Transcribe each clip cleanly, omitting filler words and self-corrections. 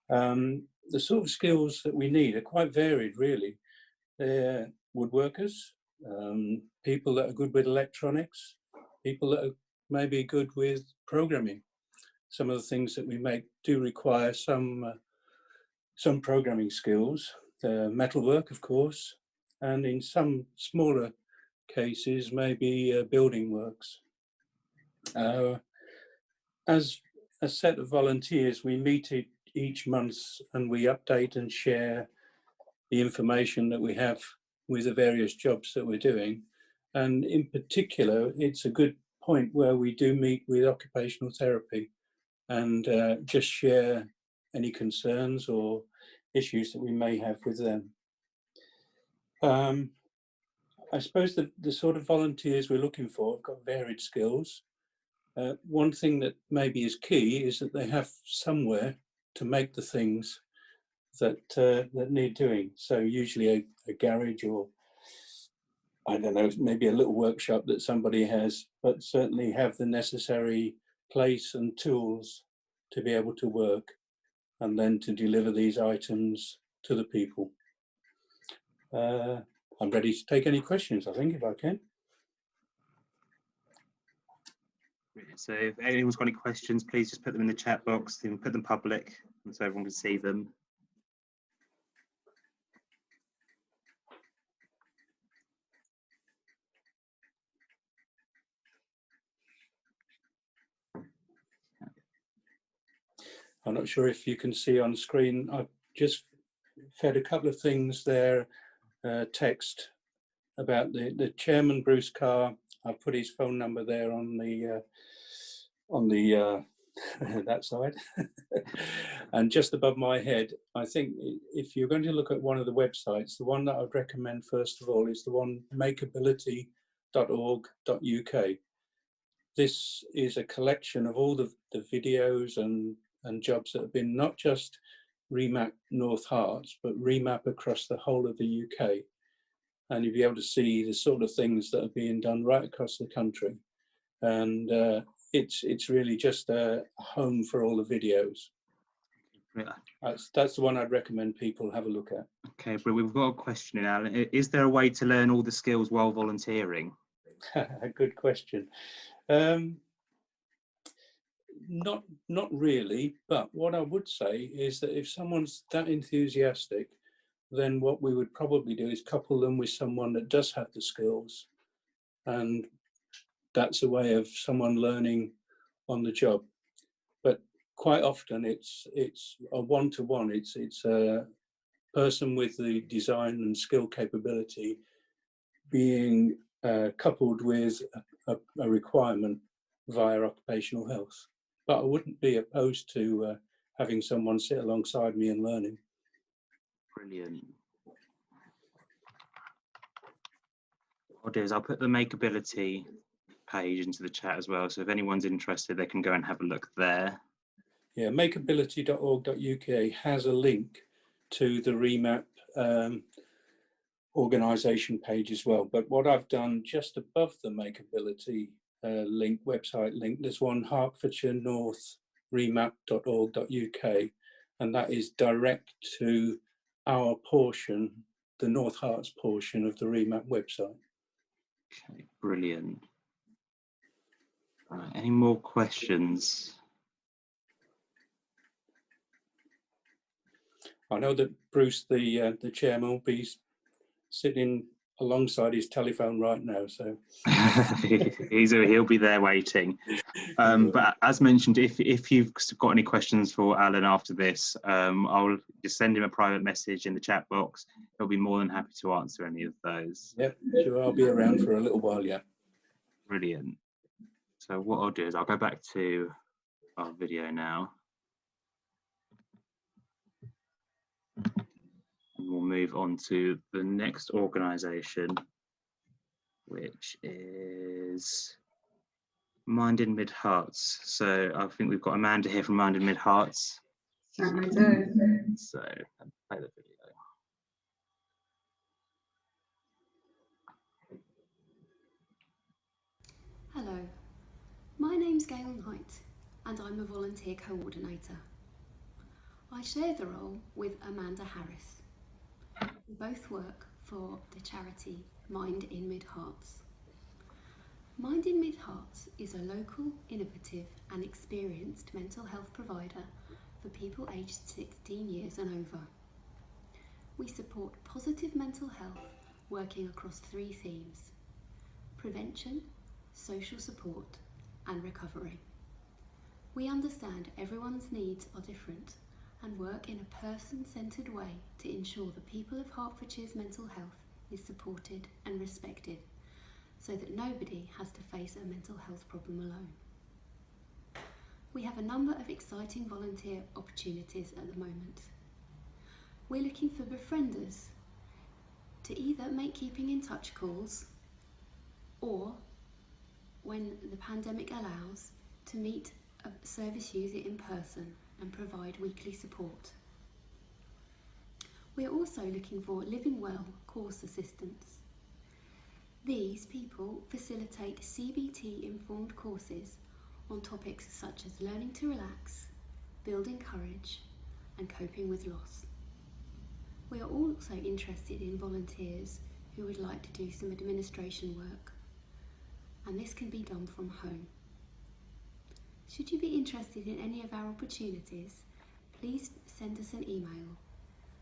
The sort of skills that we need are quite varied, really. They're woodworkers, people that are good with electronics, people that are maybe good with programming. Some of the things that we make do require some programming skills. Metalwork, of course, and in some smaller cases, maybe building works. As a set of volunteers, we meet each month and we update and share the information that we have with the various jobs that we're doing. And in particular, it's a good point where we do meet with occupational therapy and just share any concerns or issues that we may have with them. I suppose the sort of volunteers we're looking for have got varied skills. One thing that maybe is key is that they have somewhere to make the things that need doing. So usually a garage, or I don't know, maybe a little workshop that somebody has, but certainly have the necessary place and tools to be able to work and then to deliver these items to the people. I'm ready to take any questions, I think, if I can. So if anyone's got any questions, please just put them in the chat box and put them public so everyone can see them. I'm not sure if you can see on screen, I've just fed a couple of things there, text about the chairman, Bruce Carr. I've put his phone number there on the that side. And just above my head, I think if you're going to look at one of the websites, the one that I'd recommend first of all is the one makeability.org.uk. This is a collection of all the videos and jobs that have been not just remap North Herts, but remap across the whole of the UK. And you'll be able to see the sort of things that are being done right across the country. And it's really just a home for all the videos. Yeah. That's the one I'd recommend people have a look at. Okay, but we've got a question in, Alan. Is there a way to learn all the skills while volunteering? Good question. Not really, but what I would say is that if someone's that enthusiastic, then what we would probably do is couple them with someone that does have the skills, and that's a way of someone learning on the job. But quite often it's a one-to-one. It's a person with the design and skill capability being coupled with a requirement via occupational health. But I wouldn't be opposed to having someone sit alongside me and learning. Brilliant. What I'll do is I'll put the Makeability page into the chat as well, so if anyone's interested, they can go and have a look there. Yeah, makeability.org.uk has a link to the remap organisation page as well. But what I've done just above the Makeability link, website link, there's one, Hertfordshire North remap.org.uk, and that is direct to our portion, the North Herts portion of the remap website. Okay, brilliant. Right, any more questions? I know that Bruce, the chairman, will be sitting alongside his telephone right now, so he'll be there waiting. But as mentioned, if you've got any questions for Alan after this, I'll just send him a private message in the chat box. He'll be more than happy to answer any of those. Yep, sure, I'll be around for a little while, yeah. Brilliant. So what I'll do is I'll go back to our video now. And we'll move on to the next organisation, which is Mind in Mid Herts. So I think we've got Amanda here from Mind in Mid Herts. Certainly do. So play the video. Hello, my name's Gail Knight and I'm a volunteer coordinator. I share the role with Amanda Harris. We both work for the charity Mind in Mid Herts. Mind in Mid Herts is a local, innovative and experienced mental health provider for people aged 16 years and over. We support positive mental health working across 3 themes: prevention, social support and recovery. We understand everyone's needs are different and work in a person-centred way to ensure the people of Hertfordshire's mental health is supported and respected, so that nobody has to face a mental health problem alone. We have a number of exciting volunteer opportunities at the moment. We're looking for befrienders to either make keeping in touch calls or, when the pandemic allows, to meet a service user in person and provide weekly support. We are also looking for Living Well course assistants. These people facilitate CBT-informed courses on topics such as learning to relax, building courage, and coping with loss. We are also interested in volunteers who would like to do some administration work, and this can be done from home. Should you be interested in any of our opportunities, please send us an email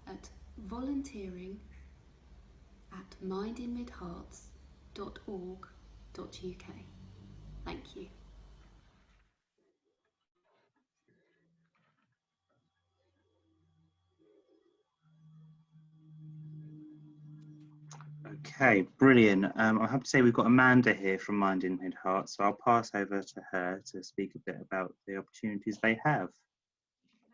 at volunteering@mindinmidherts.org.uk. Thank you. Okay, brilliant. I have to say we've got Amanda here from Mind in Mid Herts, so I'll pass over to her to speak a bit about the opportunities they have.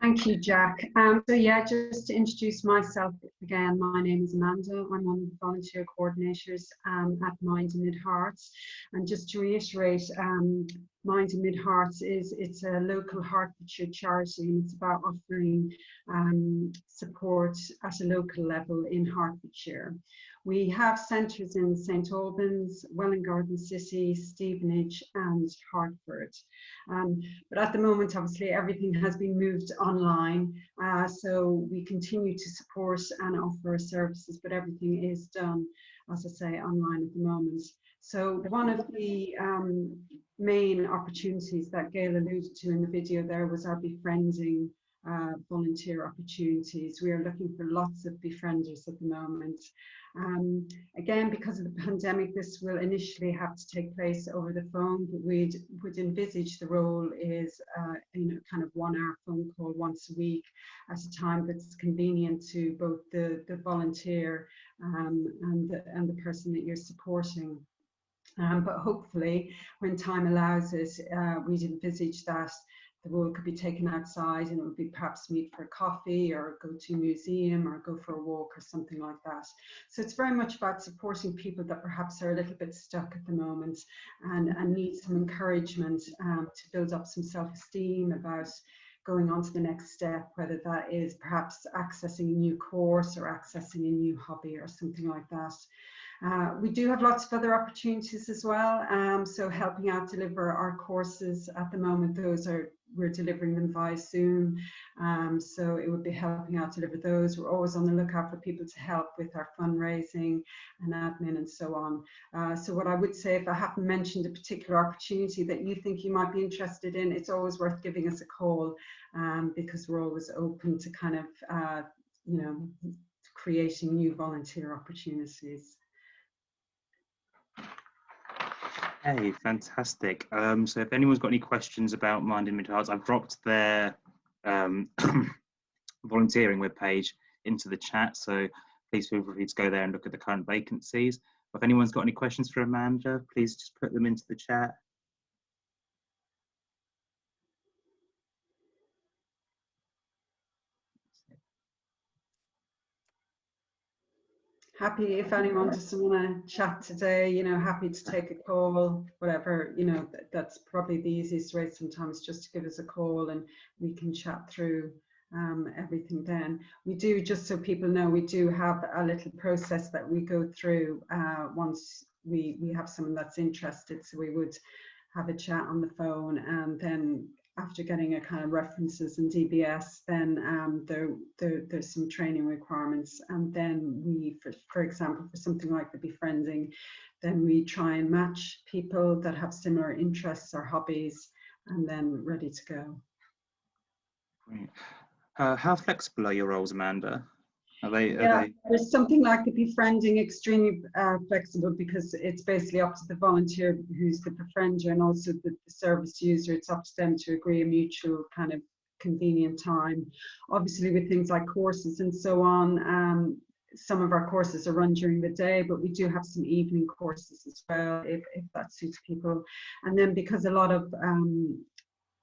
Thank you, Jack. So yeah, just to introduce myself again, my name is Amanda. I'm one of the volunteer coordinators at Mind in Mid Herts. And just to reiterate, Mind in Mid Herts it's a local Hertfordshire charity, and it's about offering support at a local level in Hertfordshire. We have centres in St Albans, Welwyn Garden City, Stevenage and Hertford. But at the moment, obviously, everything has been moved online. So we continue to support and offer services, but everything is done, as I say, online at the moment. So one of the main opportunities that Gail alluded to in the video there was our befriending volunteer opportunities. We are looking for lots of befrienders at the moment. Again, because of the pandemic, this will initially have to take place over the phone, but would envisage the role is kind of 1 hour phone call once a week at a time that's convenient to both the volunteer and the person that you're supporting. But hopefully, when time allows it, we'd envisage that the role could be taken outside, and it would be perhaps meet for a coffee or go to a museum or go for a walk or something like that. So it's very much about supporting people that perhaps are a little bit stuck at the moment and need some encouragement to build up some self-esteem about going on to the next step, whether that is perhaps accessing a new course or accessing a new hobby or something like that. We do have lots of other opportunities as well. So helping out deliver our courses at the moment, we're delivering them via Zoom. So it would be helping out deliver those. We're always on the lookout for people to help with our fundraising and admin and so on. So what I would say, if I haven't mentioned a particular opportunity that you think you might be interested in, it's always worth giving us a call, because we're always open to kind of, creating new volunteer opportunities. Hey, fantastic. So if anyone's got any questions about Mind in Mid Herts, I've dropped their volunteering webpage into the chat, so please feel free to go there and look at the current vacancies. If anyone's got any questions for Amanda, please just put them into the chat. Happy if anyone doesn't want to chat today, happy to take a call, whatever, that's probably the easiest way sometimes, just to give us a call and we can chat through everything then. We do, just so people know, we do have a little process that we go through once we have someone that's interested. So we would have a chat on the phone, and then after getting a kind of references and DBS, then there's some training requirements. And then we, for example, for something like the befriending, then we try and match people that have similar interests or hobbies, and then ready to go. Great. How flexible are your roles, Amanda? There's something like the befriending extremely flexible, because it's basically up to the volunteer who's the befriender and also the service user. It's up to them to agree a mutual kind of convenient time. Obviously, with things like courses and so on, some of our courses are run during the day, but we do have some evening courses as well, if that suits people. And then because a lot of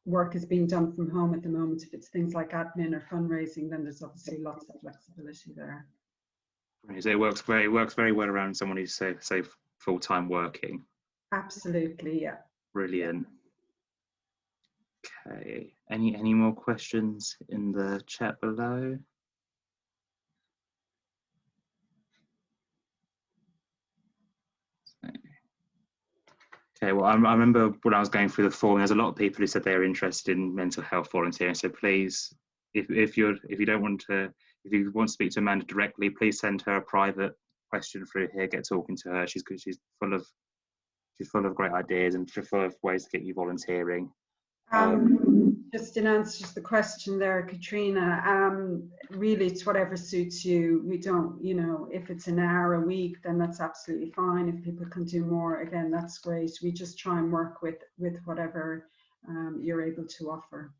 work is being done from home at the moment, if it's things like admin or fundraising, then there's obviously lots of flexibility there. So it works very well around someone who's say full-time working. Absolutely, yeah. Brilliant. Okay, any more questions in the chat below? Okay, well, I remember when I was going through the form, there's a lot of people who said they were interested in mental health volunteering. So please, if you want to speak to Amanda directly, please send her a private question through here. Get talking to her. She's full of great ideas and she's full of ways to get you volunteering. Just in answer to the question there, Katrina, really it's whatever suits you. We don't, if it's an hour a week, then that's absolutely fine. If people can do more, again, that's great. We just try and work with whatever you're able to offer.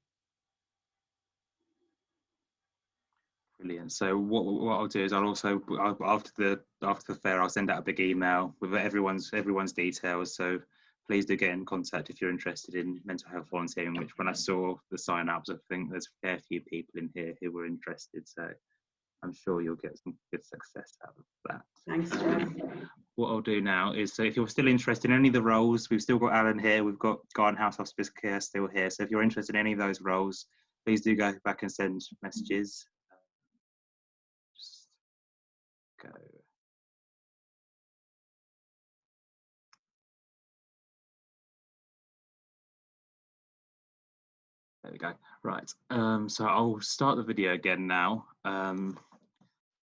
Brilliant. So what I'll do is after the fair, I'll send out a big email with everyone's details. So please do get in contact if you're interested in mental health volunteering, which when I saw the sign-ups, I think there's a fair few people in here who were interested. So I'm sure you'll get some good success out of that. Thanks, Jeff. What I'll do now is, so if you're still interested in any of the roles, we've still got Alan here, we've got Garden House Hospice Care still here. So if you're interested in any of those roles, please do go back and send messages. Just go. There we go. Right. So I'll start the video again now.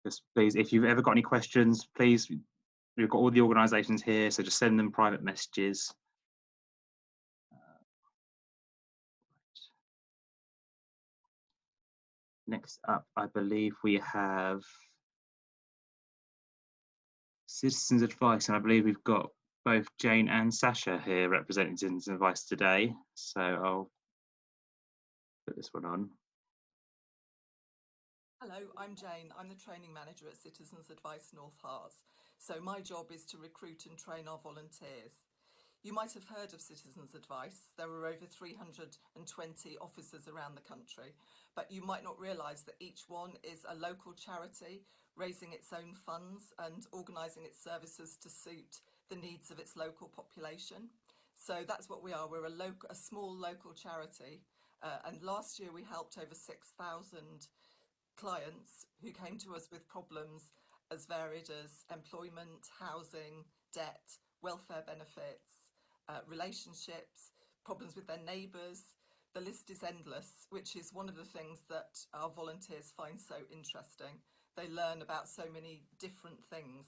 Just please, if you've ever got any questions, please, we've got all the organisations here, so just send them private messages. Next up, I believe we have Citizens Advice, and I believe we've got both Jane and Sasha here representing Citizens Advice today. So I'll put this one on. Hello, I'm Jane. I'm the training manager at Citizens Advice North Herts. So my job is to recruit and train our volunteers. You might have heard of Citizens Advice. There are over 320 offices around the country, but you might not realise that each one is a local charity raising its own funds and organising its services to suit the needs of its local population. So that's what we are. We're a small local charity, and last year we helped over 6,000 clients who came to us with problems as varied as employment, housing, debt, welfare benefits, relationships, problems with their neighbours. The list is endless, which is one of the things that our volunteers find so interesting. They learn about so many different things.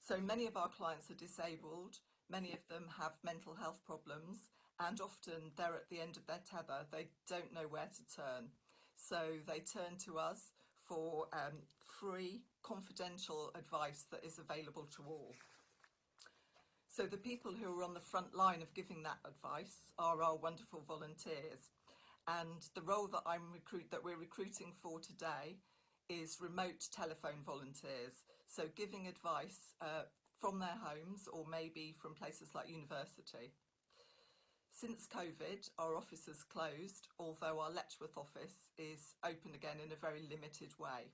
So many of our clients are disabled, many of them have mental health problems, and often they're at the end of their tether. They don't know where to turn. So they turn to us for free, confidential advice that is available to all. So the people who are on the front line of giving that advice are our wonderful volunteers. And the role that we're recruiting for today is remote telephone volunteers. So giving advice from their homes or maybe from places like university. Since COVID, our office has closed, although our Letchworth office is open again in a very limited way.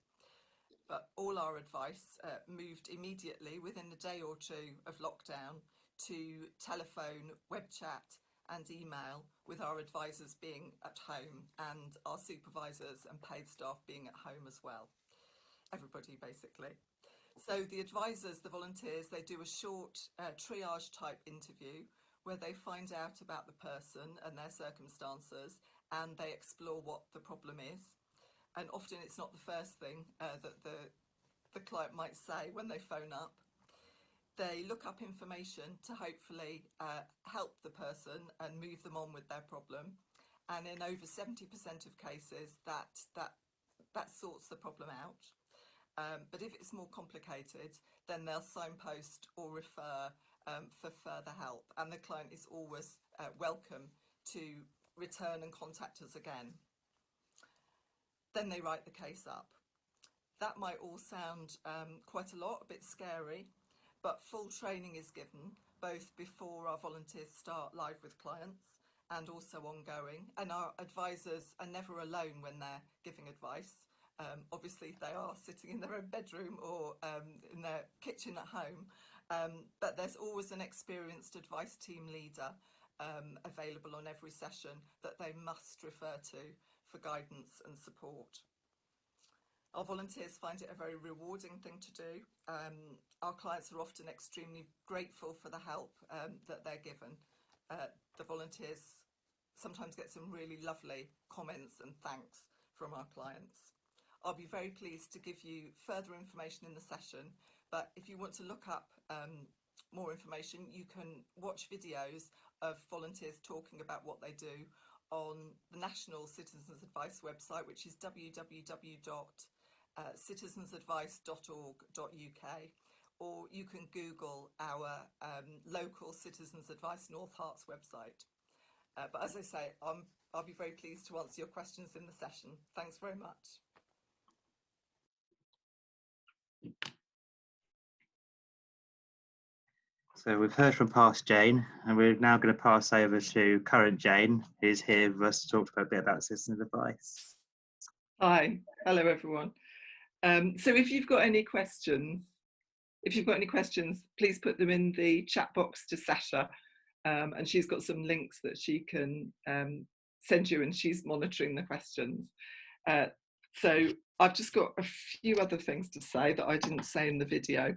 But all our advice moved immediately within a day or two of lockdown to telephone, web chat and email, with our advisors being at home and our supervisors and paid staff being at home as well. Everybody basically. So the advisors, the volunteers, they do a short triage type interview where they find out about the person and their circumstances, and they explore what the problem is. And often it's not the first thing that the client might say when they phone up. They look up information to hopefully help the person and move them on with their problem. And in over 70% of cases, that sorts the problem out. But if it's more complicated, then they'll signpost or refer for further help. And the client is always welcome to return and contact us again. Then they write the case up. That might all sound quite a lot, a bit scary, but full training is given both before our volunteers start live with clients and also ongoing. And our advisors are never alone when they're giving advice. Obviously, they are sitting in their own bedroom or in their kitchen at home, but there's always an experienced advice team leader available on every session that they must refer to for guidance and support. Our volunteers find it a very rewarding thing to do. Our clients are often extremely grateful for the help that they're given. The volunteers sometimes get some really lovely comments and thanks from our clients. I'll be very pleased to give you further information in the session, but if you want to look up more information, you can watch videos of volunteers talking about what they do on the National Citizens Advice website, which is www.citizensadvice.org.uk, or you can Google our local Citizens Advice North Herts website. But as I say, I'll be very pleased to answer your questions in the session. Thanks very much. So we've heard from past Jane, and we're now going to pass over to current Jane, who's here with us to talk a bit about citizens advice. Hi, hello everyone. So if you've got any questions, please put them in the chat box to Sasha, and she's got some links that she can send you, and she's monitoring the questions. So I've just got a few other things to say that I didn't say in the video.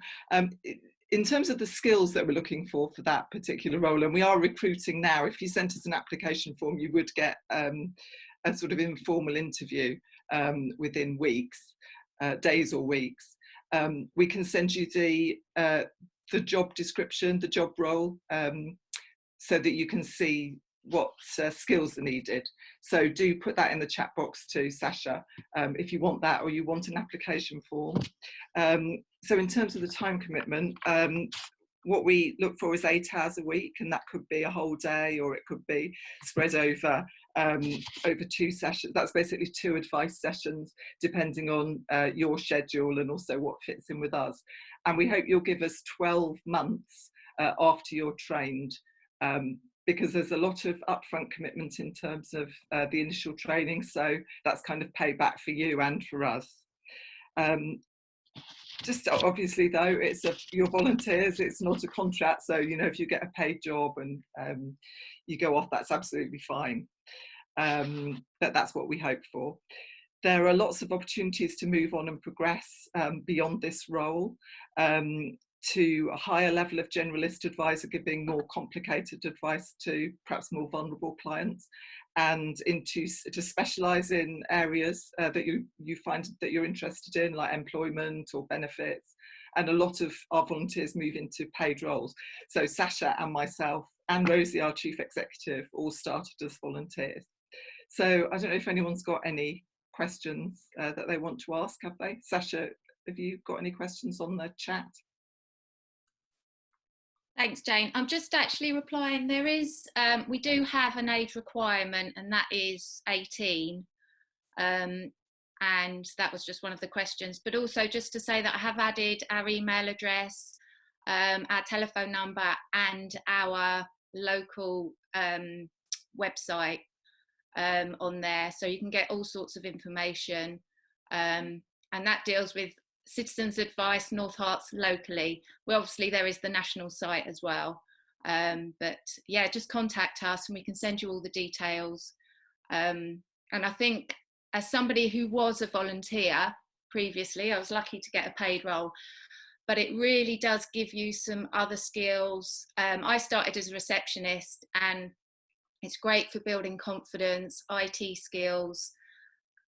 In terms of the skills that we're looking for that particular role, and we are recruiting now, if you sent us an application form, you would get a sort of informal interview within weeks, days or weeks. We can send you the job description, the job role, so that you can see what skills are needed. So do put that in the chat box to Sasha if you want that, or you want an application form. So in terms of the time commitment, what we look for is 8 hours a week, and that could be a whole day, or it could be spread over 2 sessions. That's basically 2 advice sessions, depending on your schedule and also what fits in with us. And we hope you'll give us 12 months after you're trained, because there's a lot of upfront commitment in terms of the initial training. So that's kind of payback for you and for us. Just obviously though, it's your volunteers, it's not a contract. So, you know, if you get a paid job and you go off, that's absolutely fine. But that's what we hope for. There are lots of opportunities to move on and progress beyond this role to a higher level of generalist advisor, giving more complicated advice to perhaps more vulnerable clients, and to specialise in areas that you find that you're interested in, like employment or benefits. And a lot of our volunteers move into paid roles. So Sasha and myself and Rosie, our chief executive, all started as volunteers. So I don't know if anyone's got any questions that they want to ask, have they? Sasha, have you got any questions on the chat? Thanks, Jane. I'm just actually replying. There is, we do have an age requirement, and that is 18. And that was just one of the questions. But also just to say that I have added our email address, our telephone number, and our local website on there. So you can get all sorts of information. And that deals with Citizens Advice North Herts locally. Well, obviously there is the national site as well, but yeah, just contact us and we can send you all the details. And I think as somebody who was a volunteer previously, I was lucky to get a paid role. but it really does give you some other skills. I started as a receptionist, and it's great for building confidence, IT skills,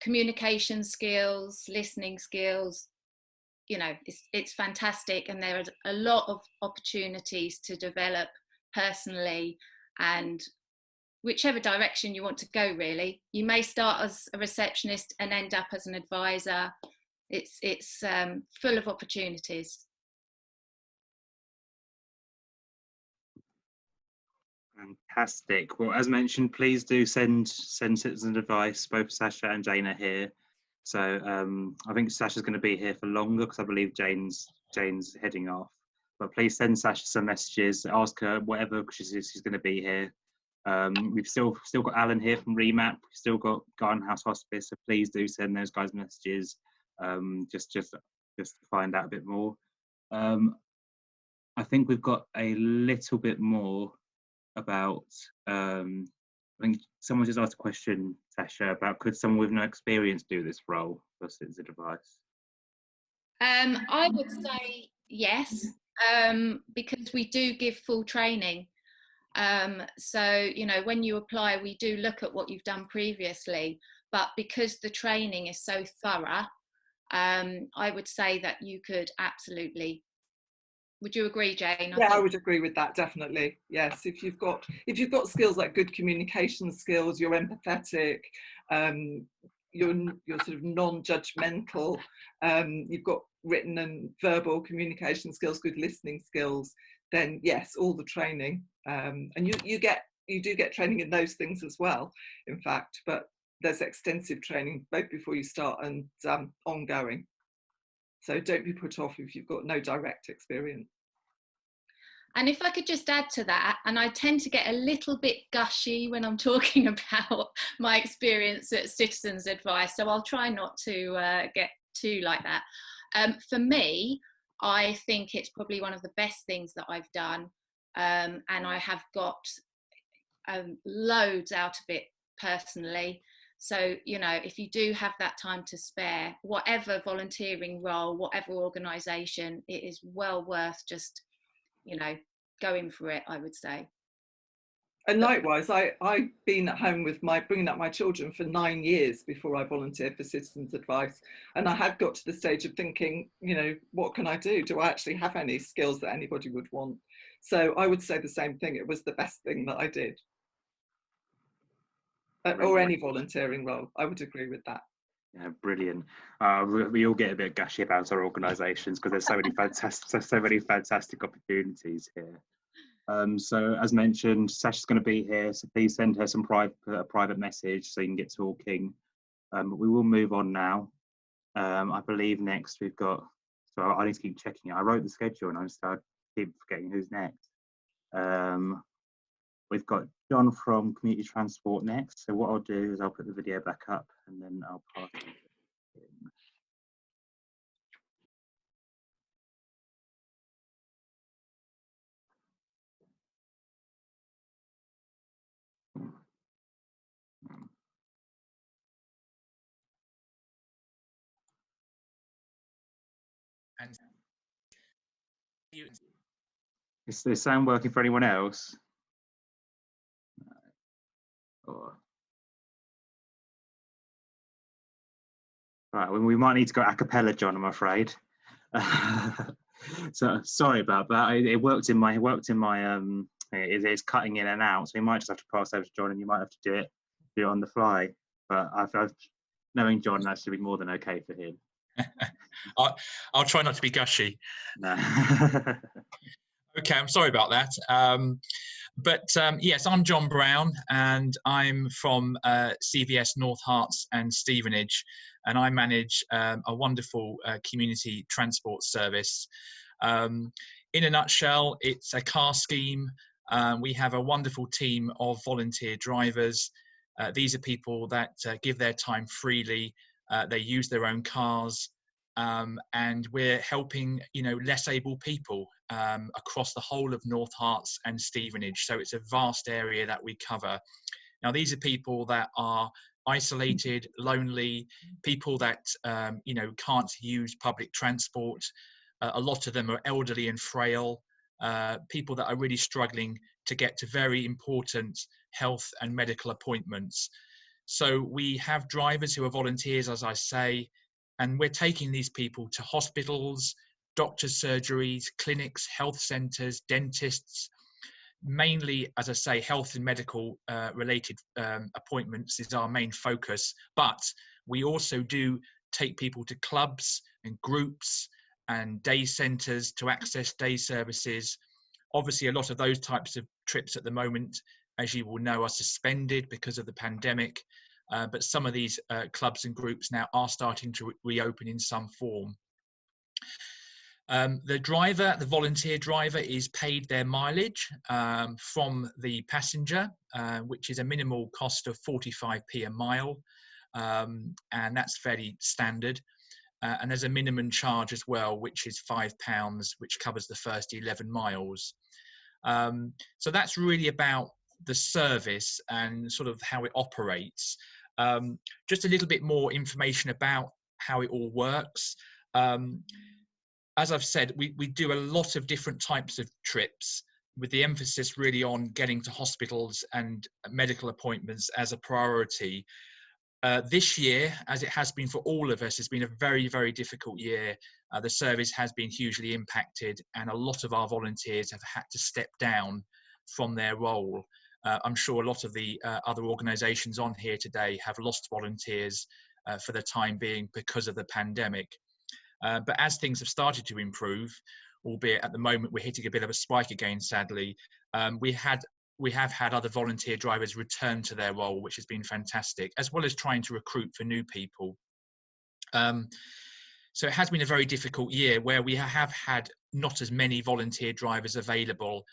communication skills, listening skills. You know, it's fantastic, and there are a lot of opportunities to develop personally, and whichever direction you want to go, really. You may start as a receptionist and end up as an advisor. It's full of opportunities. Fantastic. Well, as mentioned, please do send citizen advice. Both Sasha and Jane are here. So I think Sasha's going to be here for longer because I believe Jane's heading off. But please send Sasha some messages. Ask her whatever, because she's going to be here. We've still got Alan here from Remap. We've still got Garden House Hospice. So please do send those guys messages. Just to find out a bit more. I think we've got a little bit more about. I think someone just asked a question, Sasha, about could someone with no experience do this role for citizen advice? I would say yes, because we do give full training. So, you know, when you apply, we do look at what you've done previously, but because the training is so thorough, I would say that you could absolutely. Would you agree, Jane? I would agree with that, definitely. Yes, if you've got skills like good communication skills, you're empathetic, you're sort of non-judgmental, you've got written and verbal communication skills, good listening skills, then yes, all the training, and you do get training in those things as well, in fact, but there's extensive training both before you start and ongoing. So don't be put off if you've got no direct experience. And if I could just add to that, and I tend to get a little bit gushy when I'm talking about my experience at Citizens Advice, so I'll try not to get too like that. For me, I think it's probably one of the best things that I've done, and I have got loads out of it personally. So, you know, if you do have that time to spare, whatever volunteering role, whatever organisation, it is well worth just, you know, going for it, I would say. And likewise, I've been at home with bringing up my children for 9 years before I volunteered for Citizens Advice. And I had got to the stage of thinking, you know, what can I do? Do I actually have any skills that anybody would want? So I would say the same thing. It was the best thing that I did. Or any volunteering role, I would agree with that. Yeah, brilliant. We all get a bit gushy about our organisations because there's so many fantastic opportunities here. So as mentioned, Sasha's going to be here, so please send her some private message so you can get talking. But we will move on now. I believe next we've got. So I need to keep checking it. I wrote the schedule and I keep forgetting who's next. We've got John from Community Transport next. So what I'll do is I'll put the video back up and then I'll pass it to him. Is the sound working for anyone else? Or... Right, well, we might need to go a cappella, John, I'm afraid. So sorry about that. It worked in my it's cutting in and out, so we might just have to pass over to John, and you might have to do it on the fly. But I've knowing John, that should be more than okay for him. I'll try not to be gushy. No. Okay, I'm sorry about that. Yes, I'm John Brown, and I'm from CVS North Herts and Stevenage, and I manage a wonderful community transport service. In a nutshell, it's a car scheme. We have a wonderful team of volunteer drivers. These are people that give their time freely. They use their own cars. And we're helping, you know, less able people across the whole of North Herts and Stevenage. So it's a vast area that we cover. Now, these are people that are isolated, lonely, people that, you know, can't use public transport. A lot of them are elderly and frail, people that are really struggling to get to very important health and medical appointments. So we have drivers who are volunteers, as I say, and we're taking these people to hospitals, doctors' surgeries, clinics, health centres, dentists. Mainly, as I say, health and medical related appointments is our main focus, but we also do take people to clubs and groups and day centres to access day services. Obviously, a lot of those types of trips at the moment, as you will know, are suspended because of the pandemic, but some of these clubs and groups now are starting to reopen in some form. The volunteer driver is paid their mileage from the passenger, which is a minimal cost of 45p a mile, and that's fairly standard. And there's a minimum charge as well, which is £5, which covers the first 11 miles. So that's really about the service and sort of how it operates. Just a little bit more information about how it all works. As I've said, we do a lot of different types of trips, with the emphasis really on getting to hospitals and medical appointments as a priority. This year, as it has been for all of us, has been a very, very difficult year. The service has been hugely impacted, and a lot of our volunteers have had to step down from their role. I'm sure a lot of the other organisations on here today have lost volunteers for the time being because of the pandemic. But as things have started to improve, albeit at the moment we're hitting a bit of a spike again, sadly, we have had other volunteer drivers return to their role, which has been fantastic, as well as trying to recruit for new people. So it has been a very difficult year where we have had not as many volunteer drivers available.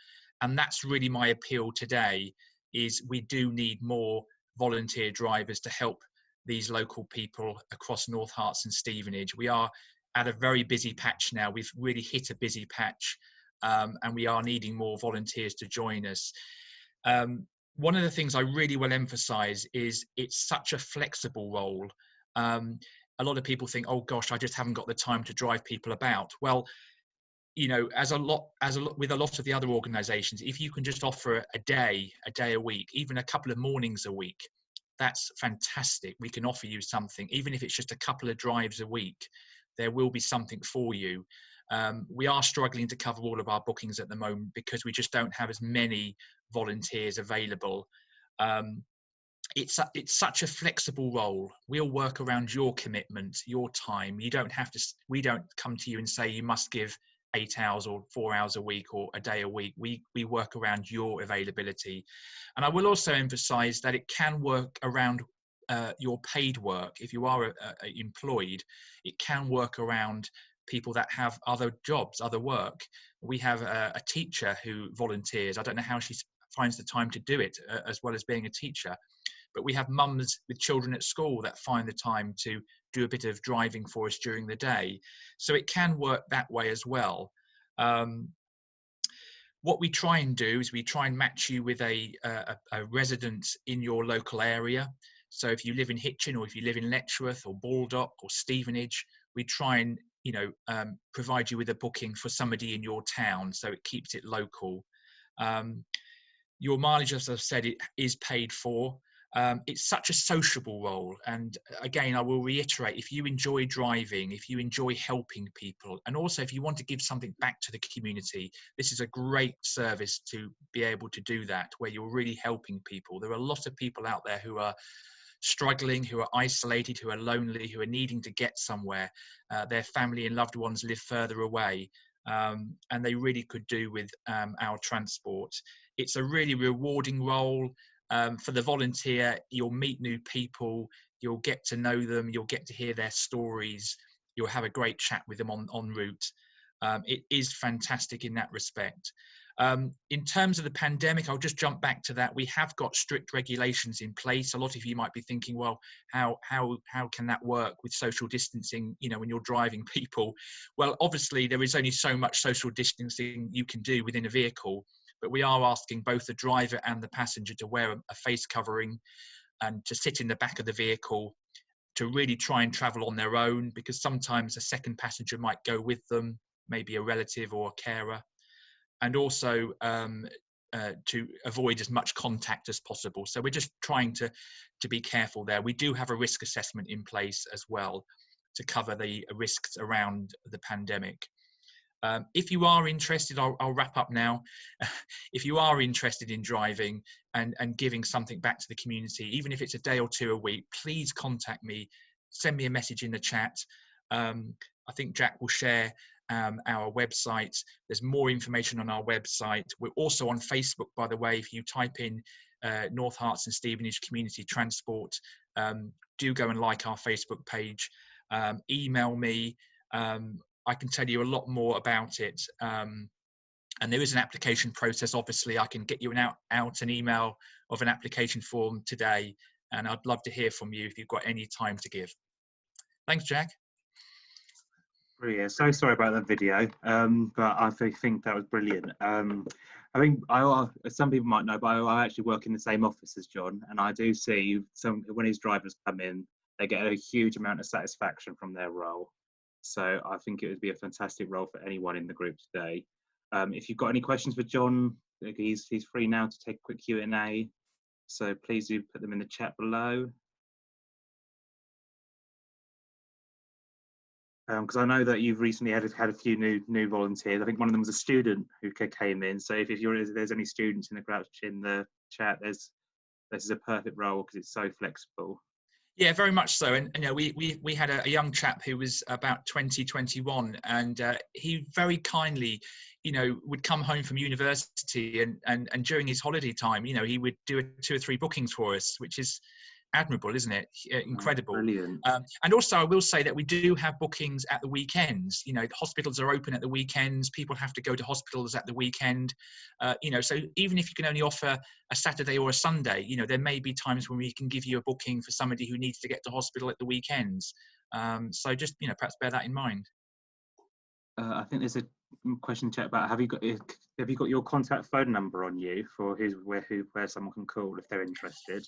And that's really my appeal today, is we do need more volunteer drivers to help these local people across North Herts and Stevenage. We are at a very busy patch now. We've really hit a busy patch, and we are needing more volunteers to join us. One of the things I really will emphasize is it's such a flexible role. A lot of people think, oh gosh, I just haven't got the time to drive people about. Well, you know, with a lot of the other organizations, if you can just offer a day a week, even a couple of mornings a week, that's fantastic. We can offer you something, even if it's just a couple of drives a week, there will be something for you. We are struggling to cover all of our bookings at the moment because we just don't have as many volunteers available. It's such a flexible role. We'll work around your commitment, your time. We don't come to you and say you must give 8 hours or 4 hours a week or a day a week. We work around your availability. And I will also emphasize that it can work around your paid work. If you are employed, it can work around people that have other jobs, other work. We have a teacher who volunteers. I don't know how she finds the time to do it, as well as being a teacher. But we have mums with children at school that find the time to do a bit of driving for us during the day. So it can work that way as well. What we try and do is we try and match you with a resident in your local area. So if you live in Hitchin, or if you live in Letchworth or Baldock or Stevenage, we try and provide you with a booking for somebody in your town, so it keeps it local. Your mileage, as I've said, it is paid for. It's such a sociable role, and again I will reiterate, if you enjoy driving, if you enjoy helping people, and also if you want to give something back to the community, this is a great service to be able to do that, where you're really helping people. There are a lot of people out there who are struggling, who are isolated, who are lonely, who are needing to get somewhere. Their family and loved ones live further away, and they really could do with our transport. It's a really rewarding role. For the volunteer, you'll meet new people, you'll get to know them, you'll get to hear their stories, you'll have a great chat with them en route. It is fantastic in that respect. In terms of the pandemic, I'll just jump back to that. We have got strict regulations in place. A lot of you might be thinking, well, how can that work with social distancing, when you're driving people? Well, obviously there is only so much social distancing you can do within a vehicle. But we are asking both the driver and the passenger to wear a face covering and to sit in the back of the vehicle, to really try and travel on their own, because sometimes a second passenger might go with them. maybe a relative or a carer, and also to avoid as much contact as possible. So we're just trying to be careful there. We do have a risk assessment in place as well to cover the risks around the pandemic. If you are interested, I'll wrap up now. If you are interested in driving and giving something back to the community, even if it's a day or two a week, please contact me, send me a message in the chat. I think Jack will share our website. There's more information on our website. We're also on Facebook, by the way. If you type in North Herts and Stevenage Community Transport, do go and like our Facebook page. Email me. I can tell you a lot more about it. And there is an application process. Obviously, I can get you out an email of an application form today. And I'd love to hear from you if you've got any time to give. Thanks, Jack. Brilliant. So sorry about that video, but I think that was brilliant. I think some people might know, but I actually work in the same office as John, and I do see when his drivers come in, they get a huge amount of satisfaction from their role. So I think it would be a fantastic role for anyone in the group today. If you've got any questions for John, he's free now to take a quick Q&A. So please do put them in the chat below. Because I know that you've recently had a few new volunteers. I think one of them was a student who came in. So if there's any students in the chat, this is a perfect role because it's so flexible. Yeah, very much so. And you know, we had a young chap who was about 21, and he very kindly, you know, would come home from university and during his holiday time, you know, he would do 2 or 3 bookings for us, which is admirable, isn't it? Incredible. Brilliant. And also I will say that we do have bookings at the weekends. You know, the hospitals are open at the weekends. People have to go to hospitals at the weekend. You know, so even if you can only offer a Saturday or a Sunday, you know, there may be times when we can give you a booking for somebody who needs to get to hospital at the weekends. So just, you know, perhaps bear that in mind. I think there's a question in chat about have you got your contact phone number on you for where someone can call if they're interested?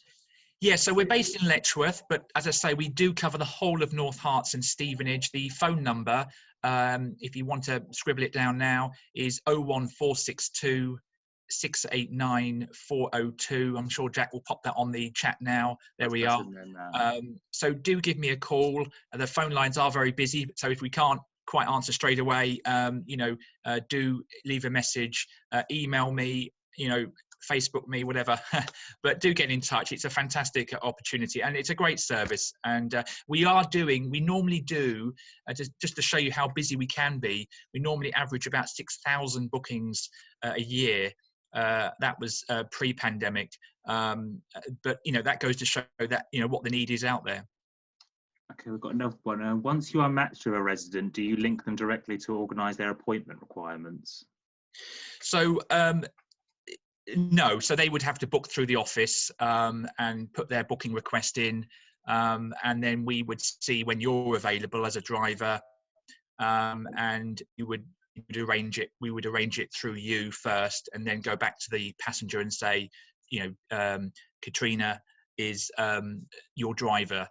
Yeah, so we're based in Letchworth, but as I say, we do cover the whole of North Herts and Stevenage. The phone number, if you want to scribble it down now, is 01462 689 402. I'm sure Jack will pop that on the chat now. There we are. So do give me a call. The phone lines are very busy, so if we can't quite answer straight away, you know, do leave a message, email me, you know, Facebook me, whatever, but do get in touch. It's a fantastic opportunity and it's a great service. And we normally do, just to show you how busy we can be, we normally average about 6,000 bookings a year. That was pre-pandemic. But, you know, that goes to show that, you know, what the need is out there. Okay, we've got another one. Once you are matched with a resident, do you link them directly to organise their appointment requirements? So, no, so they would have to book through the office and put their booking request in, and then we would see when you're available as a driver, and you would arrange it. We would arrange it through you first, and then go back to the passenger and say, you know, Katrina is your driver.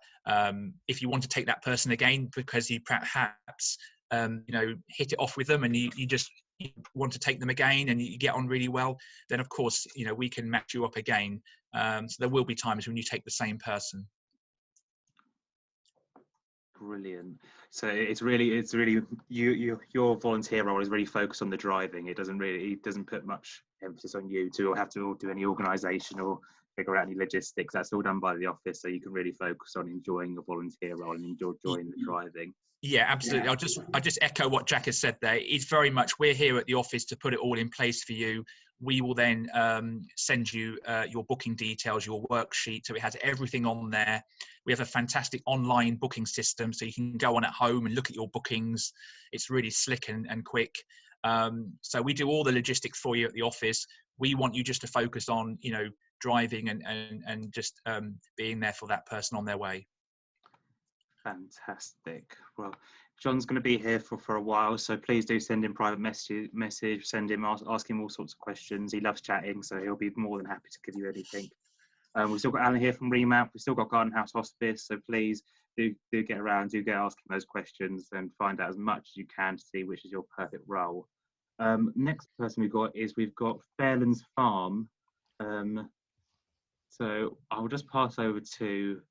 If you want to take that person again because you perhaps you know, hit it off with them and you want to take them again and you get on really well, then of course, you know, we can match you up again. So there will be times when you take the same person. Brilliant. So it's really your volunteer role is really focused on the driving. It doesn't put much emphasis on you to have to do any organisation or figure out any logistics. That's all done by the office, so you can really focus on enjoying your volunteer role and enjoying the driving. Yeah, absolutely. I'll just echo what Jack has said there. It's very much, we're here at the office to put it all in place for you. We will then send you your booking details, your worksheet, so it has everything on there. We have a fantastic online booking system, so you can go on at home and look at your bookings. It's really slick and quick. So we do all the logistics for you at the office. We want you just to focus on, you know, driving and just being there for that person on their way. Fantastic. Well, John's going to be here for a while, so please do send him private message, send him, ask him all sorts of questions. He loves chatting, so he'll be more than happy to give you anything. We've still got Alan here from Remap. We've still got Garden House Hospice. So please do get around, do get asking those questions and find out as much as you can to see which is your perfect role. Next person we've got Fairlands Farm. So I'll just pass over to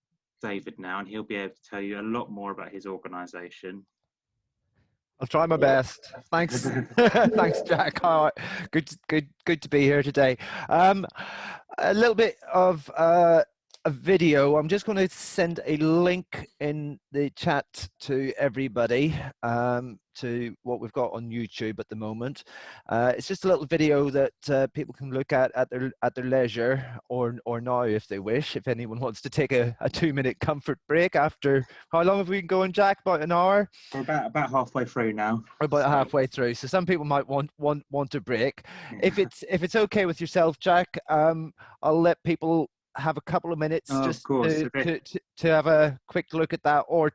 David now, and he'll be able to tell you a lot more about his organisation. I'll try my best. Thanks, thanks, Jack. All right. Good to be here today. A little bit of a video. I'm just going to send a link in the chat to everybody to what we've got on YouTube at the moment. It's just a little video that people can look at their leisure, or now if they wish. If anyone wants to take a 2-minute comfort break after, how long have we been going, Jack? About an hour? We're about halfway through now. About halfway through. So some people might want a break. Yeah. If it's okay with yourself, Jack, I'll let people have a couple of minutes just to have a quick look at that, or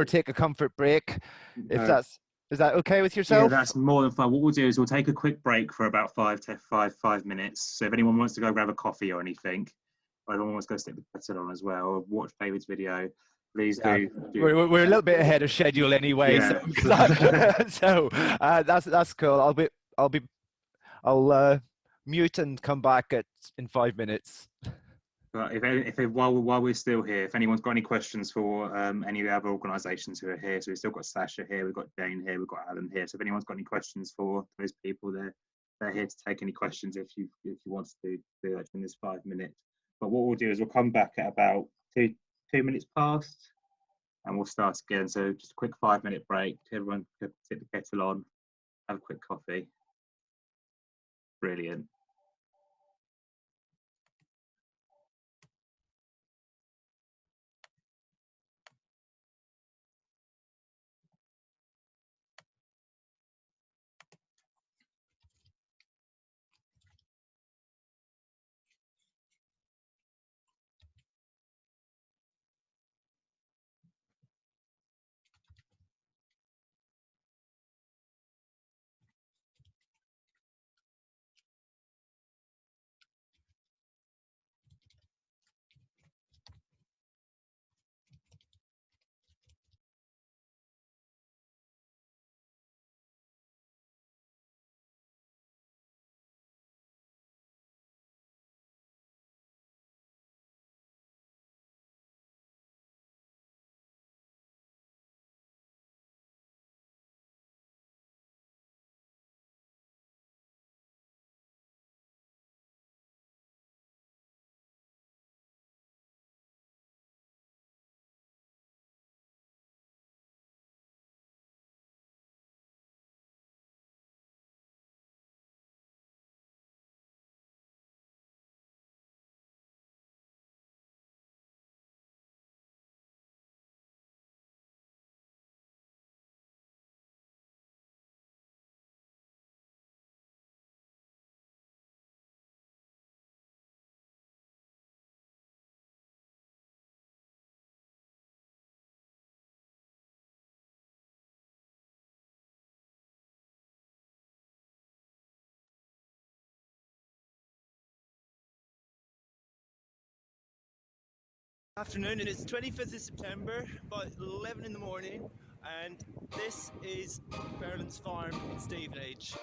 take a comfort break, if is that okay with yourself? Yeah, that's more than fine. What we'll do is we'll take a quick break for about 5 minutes. So if anyone wants to go grab a coffee or anything, or anyone wants to go stick the kettle on as well, or watch David's video, please do. We're a little bit ahead of schedule anyway, so that's cool. I'll mute and come back in 5 minutes. But while we're still here, if anyone's got any questions for any of the other organisations who are here, so we've still got Sasha here, we've got Jane here, we've got Alan here. So if anyone's got any questions for those people, they're here to take any questions if you want to do that in this 5 minutes. But what we'll do is we'll come back at about 2 minutes past, and we'll start again. So just a quick 5-minute break. Everyone can sit the kettle on, have a quick coffee. Brilliant. Afternoon, it's 25th of September, about 11 in the morning, and this is Fairlands Farm in Stevenage.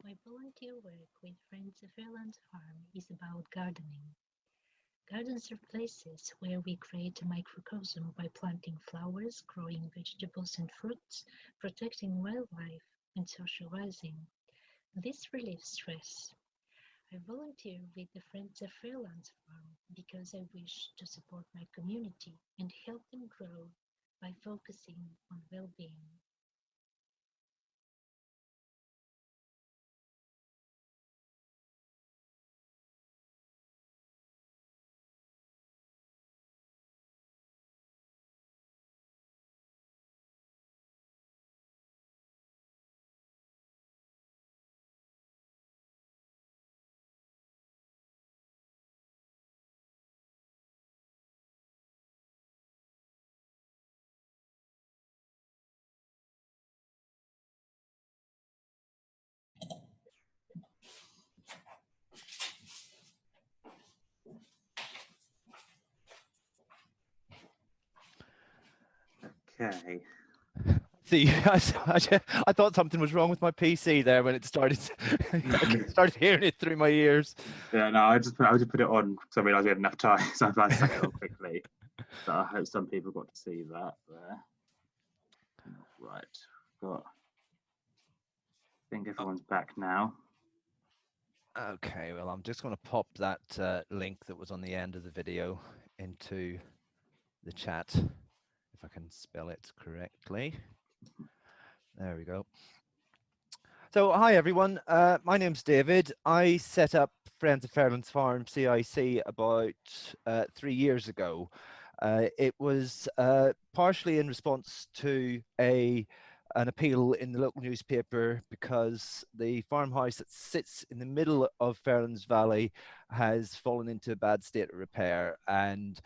My volunteer work with Friends of Fairlands Farm is about gardening. Gardens are places where we create a microcosm by planting flowers, growing vegetables and fruits, protecting wildlife, and socializing. This relieves stress. I volunteer with the Friends of Fairlands Farm because I wish to support my community and help them grow by focusing on well-being. Okay. See, I thought something was wrong with my PC there when it started. I started hearing it through my ears. Yeah, no, I just put it on because I realised we had enough time, so I stuck it on quickly. So I hope some people got to see that there. Right, got. I think everyone's back now. Okay, well, I'm just going to pop that link that was on the end of the video into the chat, if I can spell it correctly. There we go. So, hi everyone. My name's David. I set up Friends of Fairlands Farm CIC about 3 years ago. It was partially in response to an appeal in the local newspaper because the farmhouse that sits in the middle of Fairlands Valley has fallen into a bad state of repair, and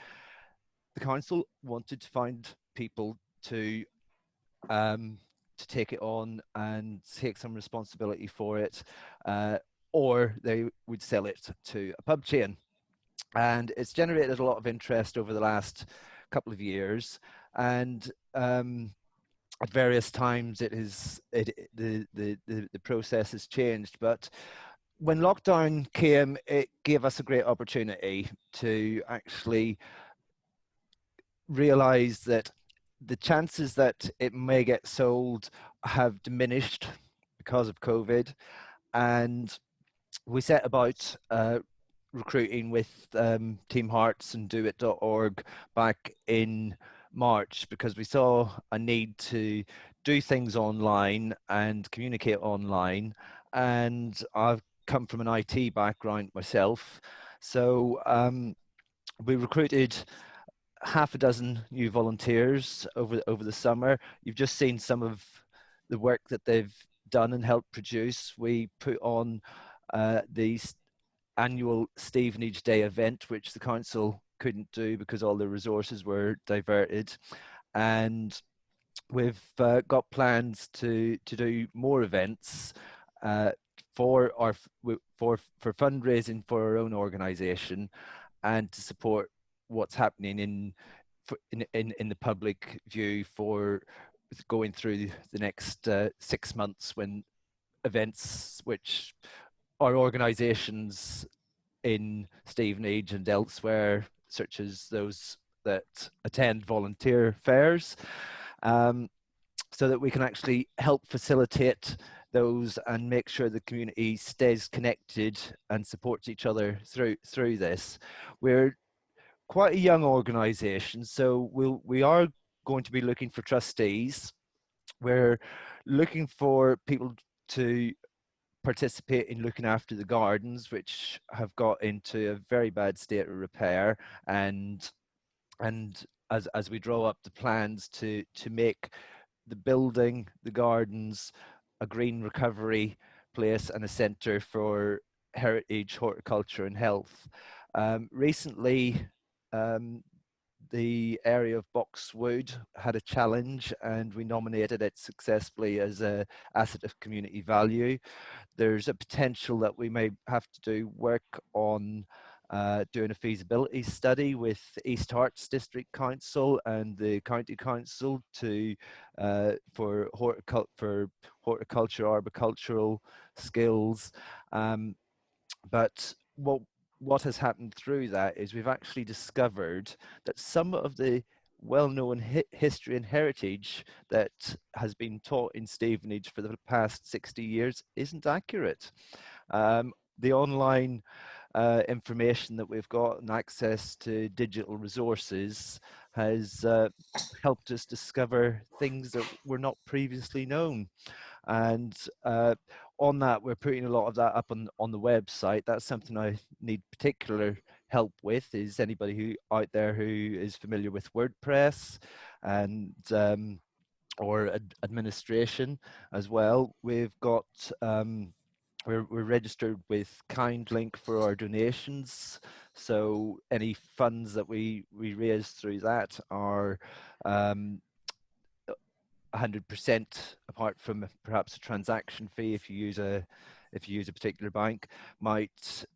the council wanted to find people to take it on and take some responsibility for it, or they would sell it to a pub chain. And it's generated a lot of interest over the last couple of years, and at various times the process has changed. But when lockdown came, it gave us a great opportunity to actually realize that the chances that it may get sold have diminished because of COVID, and we set about recruiting with Team Herts and doit.org back in March because we saw a need to do things online and communicate online, and I've come from an IT background myself, so we recruited half a dozen new volunteers over the summer. You've just seen some of the work that they've done and helped produce. We put on the annual Stevenage Day event, which the council couldn't do because all the resources were diverted, and we've got plans to do more events for fundraising for our own organisation and to support what's happening in the public view for going through the next 6 months, when events which our organisations in Stevenage and elsewhere, such as those that attend volunteer fairs, so that we can actually help facilitate those and make sure the community stays connected and supports each other through this. We're quite a young organisation, so we are going to be looking for trustees. We're looking for people to participate in looking after the gardens, which have got into a very bad state of repair, and as we draw up the plans to make the building, the gardens, a green recovery place and a centre for heritage, horticulture and health. Recently, the area of Boxwood had a challenge and we nominated it successfully as an asset of community value. There's a potential that we may have to do work on doing a feasibility study with East Herts District Council and the County Council for horticulture, arboricultural skills. But what has happened through that is we've actually discovered that some of the well-known history and heritage that has been taught in Stevenage for the past 60 years isn't accurate. The online information that we've got and access to digital resources has helped us discover things that were not previously known. And on that, we're putting a lot of that up on the website. That's something I need particular help with, is anybody who out there who is familiar with WordPress and or administration as well. We've got we're registered with KindLink for our donations, so any funds that we raise through that are 100%, apart from perhaps a transaction fee if you use a particular bank, goes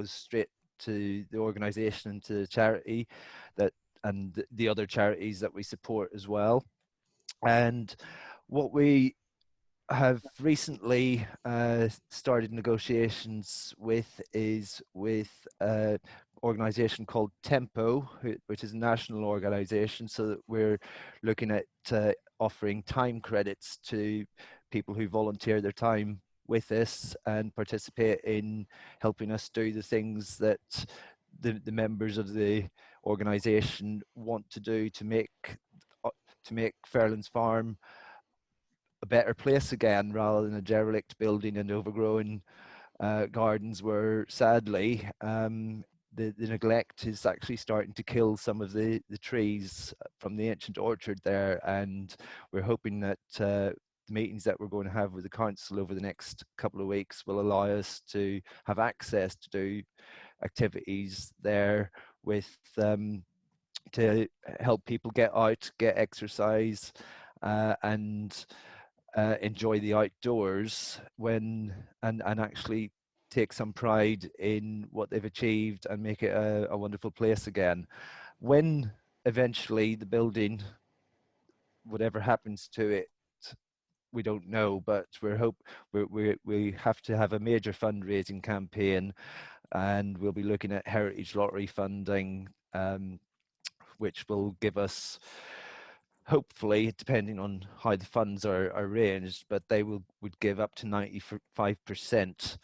straight to the organization and to the charity and the other charities that we support as well. And what we have recently started negotiations with is with an organization called Tempo, which is a national organization, so that we're looking at offering time credits to people who volunteer their time with us and participate in helping us do the things that the members of the organization want to do to make Fairlands Farm a better place again, rather than a derelict building and overgrown gardens where sadly the neglect is actually starting to kill some of the trees from the ancient orchard there. And we're hoping that the meetings that we're going to have with the council over the next couple of weeks will allow us to have access to do activities there with to help people get out, get exercise, and enjoy the outdoors and actually take some pride in what they've achieved and make it a wonderful place again. When eventually the building, whatever happens to it, we don't know, but we have to have a major fundraising campaign, and we'll be looking at Heritage Lottery funding, which will give us, hopefully, depending on how the funds are arranged, but they would give up to 95%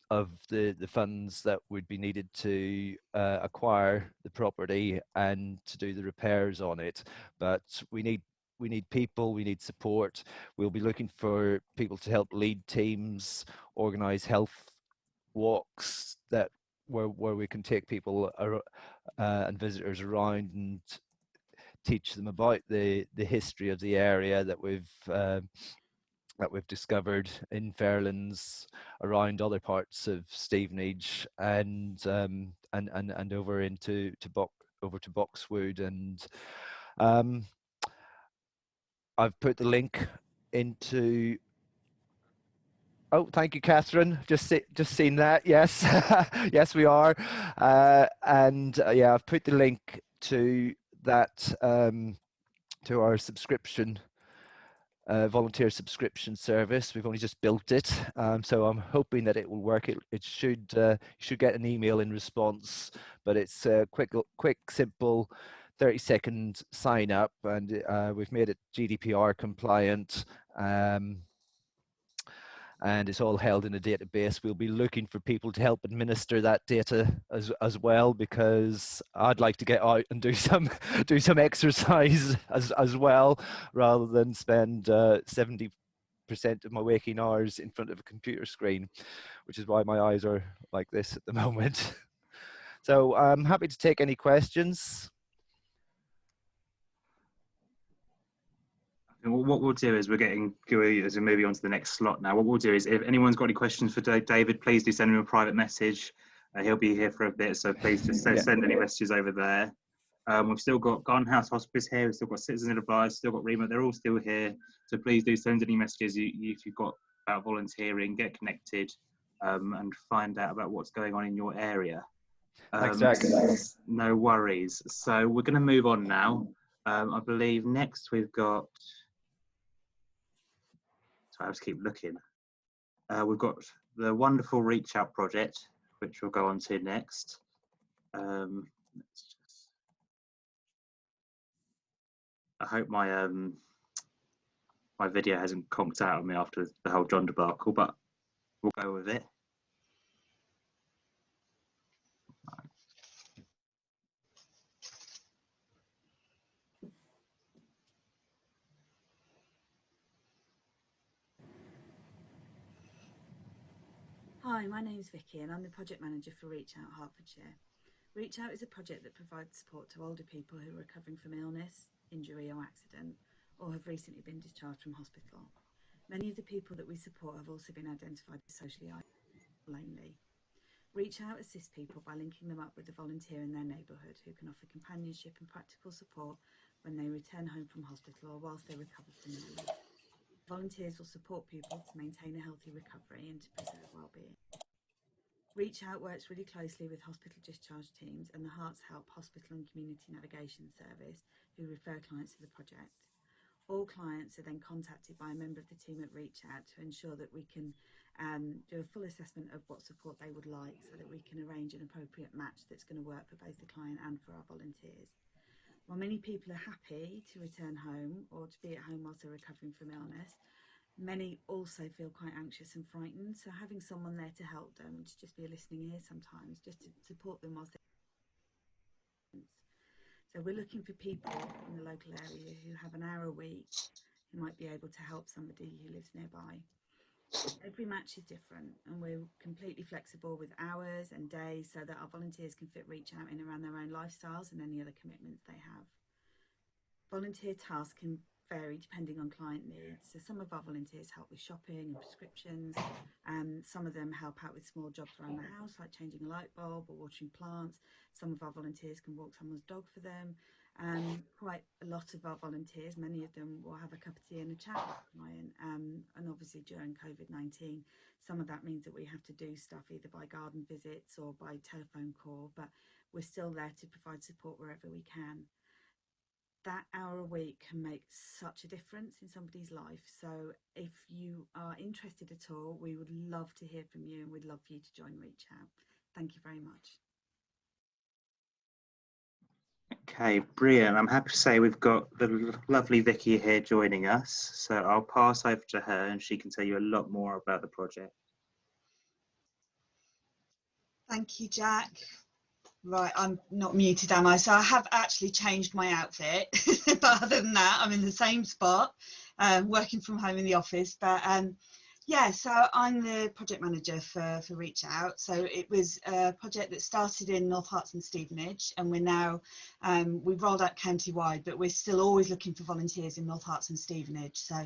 of the funds that would be needed to acquire the property and to do the repairs on it. But we need people, we need support. We'll be looking for people to help lead teams, organize health walks where we can take people and visitors around and teach them about the history of the area that we've discovered in Fairlands, around other parts of Stevenage, and over into Boxwood. And I've put the link into. Oh, thank you, Catherine. Just seen that. Yes, yes, we are. Yeah, I've put the link to that to our subscription. Volunteer subscription service. We've only just built it, so I'm hoping that it will work. It should you should get an email in response, but it's a quick, simple 30-second sign up, and we've made it GDPR compliant. And it's all held in a database. We'll be looking for people to help administer that data as well, because I'd like to get out and do some exercise as well, rather than spend 70% of my waking hours in front of a computer screen, which is why my eyes are like this at the moment. So I'm happy to take any questions. What we'll do is we're getting GUI as we move on to the next slot now. What we'll do is, if anyone's got any questions for David, please do send him a private message. He'll be here for a bit, so please just send any messages over there. We've still got Garden House Hospice here, we've still got Citizens Advice, still got Remo, they're all still here. So please do send any messages if you've got about volunteering, get connected. and find out about what's going on in your area. Thanks, Jack. No worries. So we're going to move on now. I believe next we've got, sorry, I just keep looking. We've got the wonderful Reach Out project, which we'll go on to next. I hope my my video hasn't conked out on me after the whole John debacle, but we'll go with it. Hi, my name's Vicky and I'm the project manager for Reach Out Hertfordshire. Reach Out is a project that provides support to older people who are recovering from illness, injury or accident, or have recently been discharged from hospital. Many of the people that we support have also been identified as socially lonely. Reach Out assists people by linking them up with a volunteer in their neighbourhood who can offer companionship and practical support when they return home from hospital or whilst they recover from illness. Volunteers will support people to maintain a healthy recovery and to preserve well-being. Reach Out works really closely with hospital discharge teams and the Herts Help Hospital and Community Navigation Service, who refer clients to the project. All clients are then contacted by a member of the team at Reach Out to ensure that we can do a full assessment of what support they would like so that we can arrange an appropriate match that's going to work for both the client and for our volunteers. While many people are happy to return home or to be at home whilst they're recovering from illness, many also feel quite anxious and frightened. So having someone there to help them, to just be a listening ear sometimes, just to support them whilst they're. So we're looking for people in the local area who have an hour a week who might be able to help somebody who lives nearby. Every match is different and we're completely flexible with hours and days so that our volunteers can fit Reach Out in around their own lifestyles and any other commitments they have. Volunteer tasks can vary depending on client needs. So some of our volunteers help with shopping and prescriptions, some of them help out with small jobs around the house like changing a light bulb or watering plants. Some of our volunteers can walk someone's dog for them. Quite a lot of our volunteers, many of them will have a cup of tea and a chat with the client, and obviously during COVID-19 some of that means that we have to do stuff either by garden visits or by telephone call, but we're still there to provide support wherever we can. That hour a week can make such a difference in somebody's life. So if you are interested at all, we would love to hear from you and we'd love for you to join Reach Out. Thank you very much. Okay, brilliant. I'm happy to say we've got the lovely Vicky here joining us. So I'll pass over to her and she can tell you a lot more about the project. Thank you, Jack. Right, I'm not muted, am I? So I have actually changed my outfit, but other than that, I'm in the same spot, working from home in the office. But yeah, so I'm the project manager for Reach Out. So it was a project that started in North Herts and Stevenage, and we're now, we've rolled out county-wide, but we're still always looking for volunteers in North Herts and Stevenage. So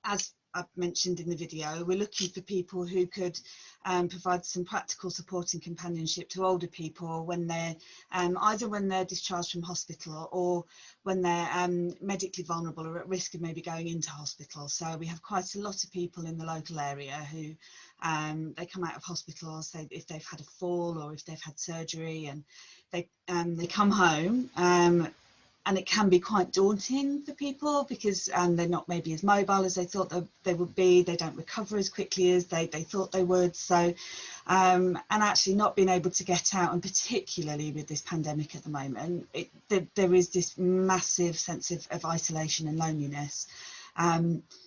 as I've mentioned in the video, we're looking for people who could provide some practical support and companionship to older people when they're either when they're discharged from hospital or when they're medically vulnerable or at risk of maybe going into hospital. So we have quite a lot of people in the local area who they come out of hospital, say if they've had a fall or if they've had surgery, and they come home. And it can be quite daunting for people because they're not maybe as mobile as they thought they would be. They don't recover as quickly as they thought they would. So, and actually not being able to get out, and particularly with this pandemic at the moment, there is this massive sense of isolation and loneliness.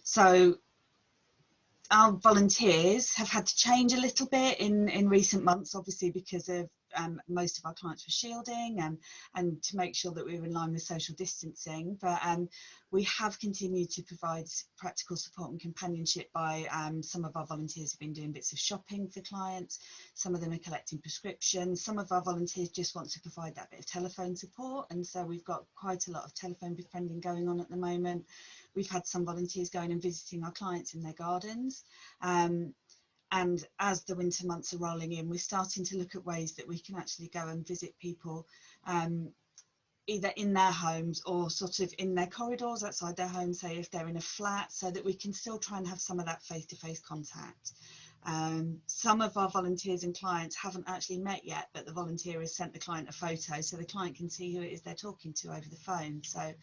So our volunteers have had to change a little bit in recent months, obviously because of most of our clients were shielding and to make sure that we were in line with social distancing. But we have continued to provide practical support and companionship by some of our volunteers have been doing bits of shopping for clients. Some of them are collecting prescriptions. Some of our volunteers just want to provide that bit of telephone support. And so we've got quite a lot of telephone befriending going on at the moment. We've had some volunteers going and visiting our clients in their gardens. And as the winter months are rolling in, we're starting to look at ways that we can actually go and visit people either in their homes or sort of in their corridors outside their homes, say if they're in a flat, so that we can still try and have some of that face-to-face contact. Some of our volunteers and clients haven't actually met yet, but the volunteer has sent the client a photo so the client can see who it is they're talking to over the phone. So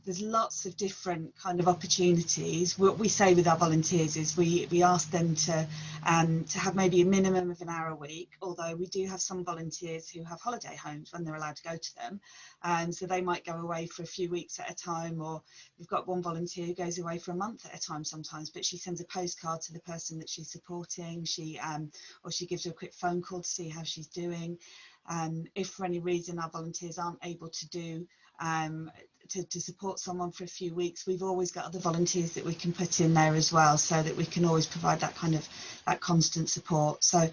there's lots of different kind of opportunities. What we say with our volunteers is we ask them to have maybe a minimum of an hour a week, although we do have some volunteers who have holiday homes when they're allowed to go to them. So they might go away for a few weeks at a time, or we've got one volunteer who goes away for a month at a time sometimes, but she sends a postcard to the person that she's supporting, or she gives her a quick phone call to see how she's doing. If for any reason our volunteers aren't able to do to support someone for a few weeks, we've always got other volunteers that we can put in there as well, so that we can always provide that kind of that constant support. So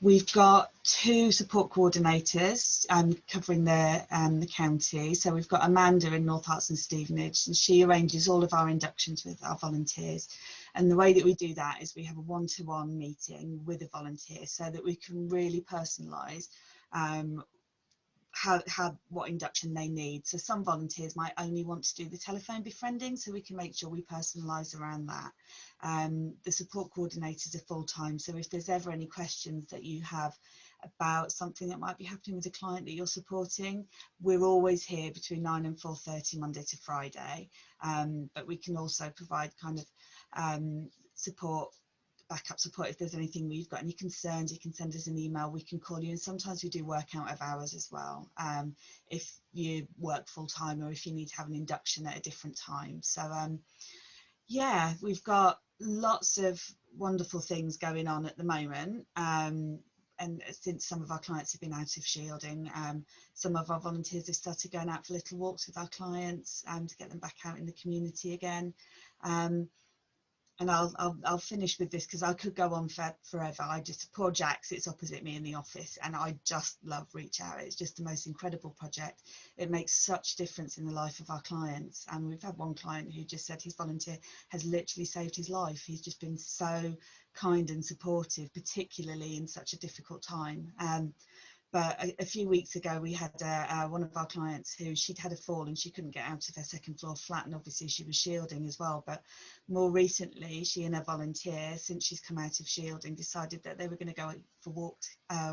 we've got 2 support coordinators covering the county. So we've got Amanda in North Herts and Stevenage, and she arranges all of our inductions with our volunteers. And the way that we do that is we have a one-to-one meeting with a volunteer so that we can really personalise what induction they need. So some volunteers might only want to do the telephone befriending, so we can make sure we personalise around that. The support coordinators are full-time, so if there's ever any questions that you have about something that might be happening with a client that you're supporting, we're always here between 9 and 4:30 Monday to Friday. But we can also provide kind of backup support if there's anything we've got any concerns. You can send us an email, we can call you, and sometimes we do work out of hours as well, if you work full-time or if you need to have an induction at a different time. So yeah, we've got lots of wonderful things going on at the moment, and since some of our clients have been out of shielding, some of our volunteers have started going out for little walks with our clients to get them back out in the community again. And I'll finish with this because I could go on forever. Poor Jack sits opposite me in the office, and I just love Reach Out. It's just the most incredible project. It makes such difference in the life of our clients. And we've had one client who just said his volunteer has literally saved his life. He's just been so kind and supportive, particularly in such a difficult time. But a few weeks ago, we had one of our clients who she'd had a fall and she couldn't get out of her second floor flat, and obviously she was shielding as well. But more recently, she and her volunteer, since she's come out of shielding, decided that they were going to go for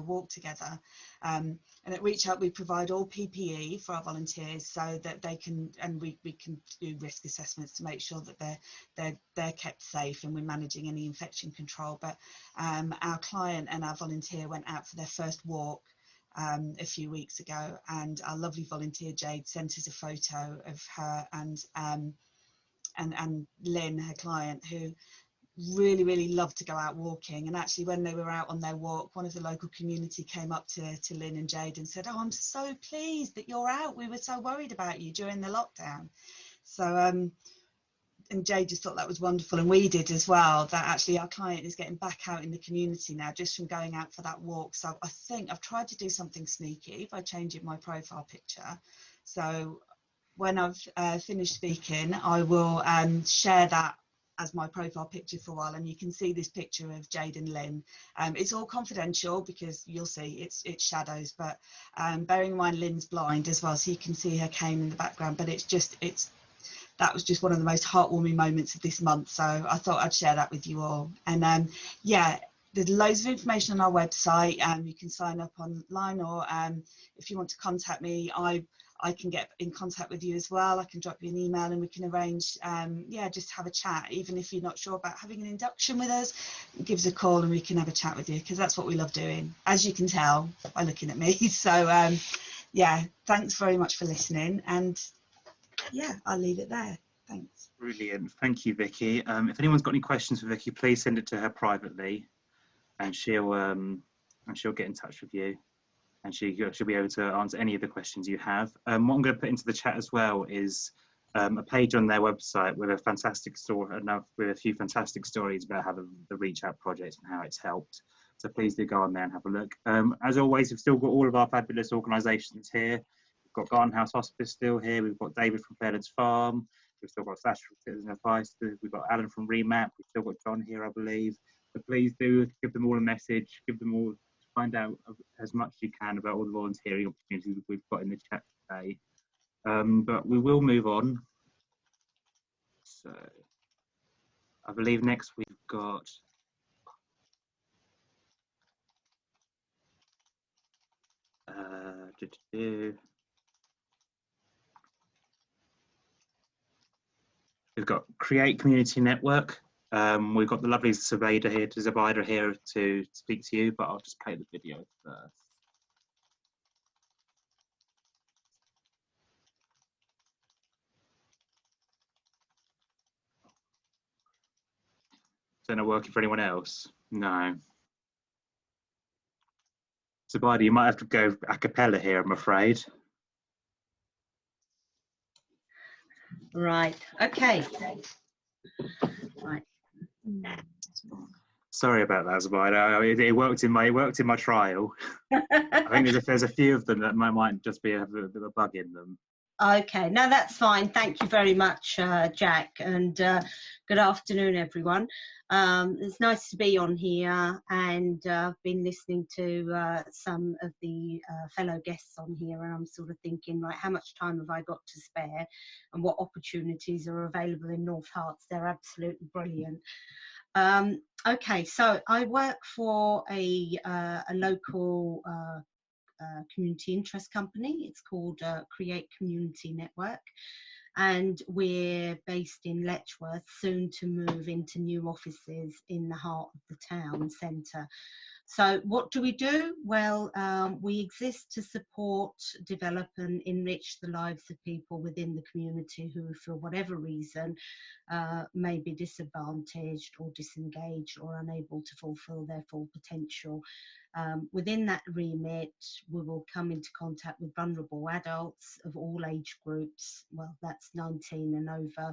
walk together. And at Reach Out, we provide all PPE for our volunteers so that they can, and we can do risk assessments to make sure that they're kept safe and we're managing any infection control. But our client and our volunteer went out for their first walk a few weeks ago, and our lovely volunteer Jade sent us a photo of her and Lynn, her client, who really loved to go out walking. And actually, when they were out on their walk, one of the local community came up to Lynn and Jade and said, "Oh, I'm so pleased that you're out. We were so worried about you during the lockdown." So and Jade just thought that was wonderful, and we did as well, that actually our client is getting back out in the community now just from going out for that walk. So I think I've tried to do something sneaky by changing my profile picture. So when I've finished speaking, I will share that as my profile picture for a while, and you can see this picture of Jade and Lynn. It's all confidential because you'll see it's shadows, but bearing in mind Lynn's blind as well, so you can see her cane in the background, but that was just one of the most heartwarming moments of this month, so I thought I'd share that with you all. And yeah, there's loads of information on our website, and you can sign up online, or if you want to contact me, I can get in contact with you as well. I can drop you an email and we can arrange, yeah, just have a chat. Even if you're not sure about having an induction with us, give us a call and we can have a chat with you, because that's what we love doing, as you can tell by looking at me. So yeah, thanks very much for listening, and yeah, I'll leave it there. Thanks. Brilliant. Thank you, Vicky. If anyone's got any questions for Vicky, please send it to her privately, and she'll get in touch with you, and she'll be able to answer any of the questions you have. What I'm going to put into the chat as well is a page on their website with a fantastic story, with a few fantastic stories about how the Reach Out project and how it's helped. So please do go on there and have a look. As always, we've still got all of our fabulous organisations here. We've got Garden House Hospice still here. We've got David from Fairlands Farm. We've still got Sash from Citizen Advice. We've got Alan from Remap. We've still got John here, I believe. So please do give them all a message. Give them all, find out as much as you can about all the volunteering opportunities we've got in the chat today. But we will move on. So I believe next we've got We've got Create Community Network. We've got the lovely Zubaida here to speak to you, but I'll just play the video first. Is that not working for anyone else? No. Zubaida, you might have to go a cappella here, I'm afraid. Right, okay. Right. Sorry about that, Zubaida. It worked in my trial. I think there's a few of them that might just be a bit of a bug in them. Okay, no, that's fine. Thank you very much, Jack, and good afternoon, everyone. It's nice to be on here, and I've been listening to some of the fellow guests on here, and I'm sort of thinking, right, how much time have I got to spare, and what opportunities are available in North Herts? They're absolutely brilliant. Okay, so I work for a local community interest company. It's called Create Community Network, and we're based in Letchworth, soon to move into new offices in the heart of the town centre. So what do we do? Well, we exist to support, develop and enrich the lives of people within the community who, for whatever reason, may be disadvantaged or disengaged or unable to fulfil their full potential. Within that remit, we will come into contact with vulnerable adults of all age groups, well, that's 19 and over,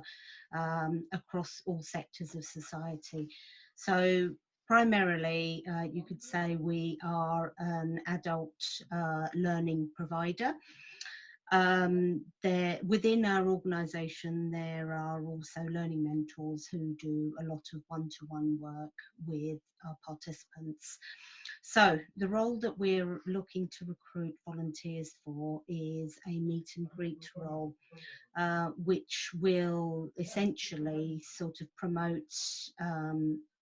across all sectors of society. So primarily, you could say we are an adult learning provider. Within our organisation, there are also learning mentors who do a lot of one-to-one work with our participants. So the role that we're looking to recruit volunteers for is a meet and greet role, which will essentially sort of promote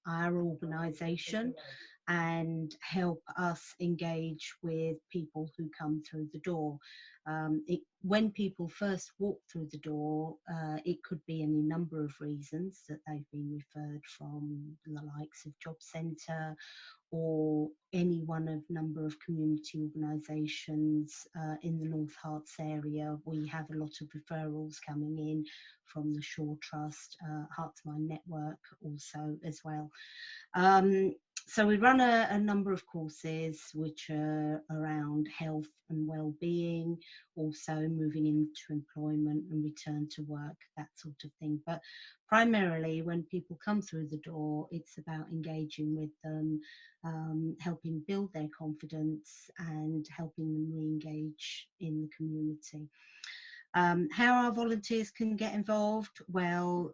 our organisation and help us engage with people who come through the door. When people first walk through the door, it could be any number of reasons that they've been referred from the likes of Job Centre or any one of number of community organisations in the North Herts area. We have a lot of referrals coming in from the Shore Trust, Herts Mind Network also as well. So we run a number of courses which are around health and well-being, also moving into employment and return to work, that sort of thing. But primarily when people come through the door, it's about engaging with them, helping build their confidence and helping them re-engage in the community. How our volunteers can get involved? Well,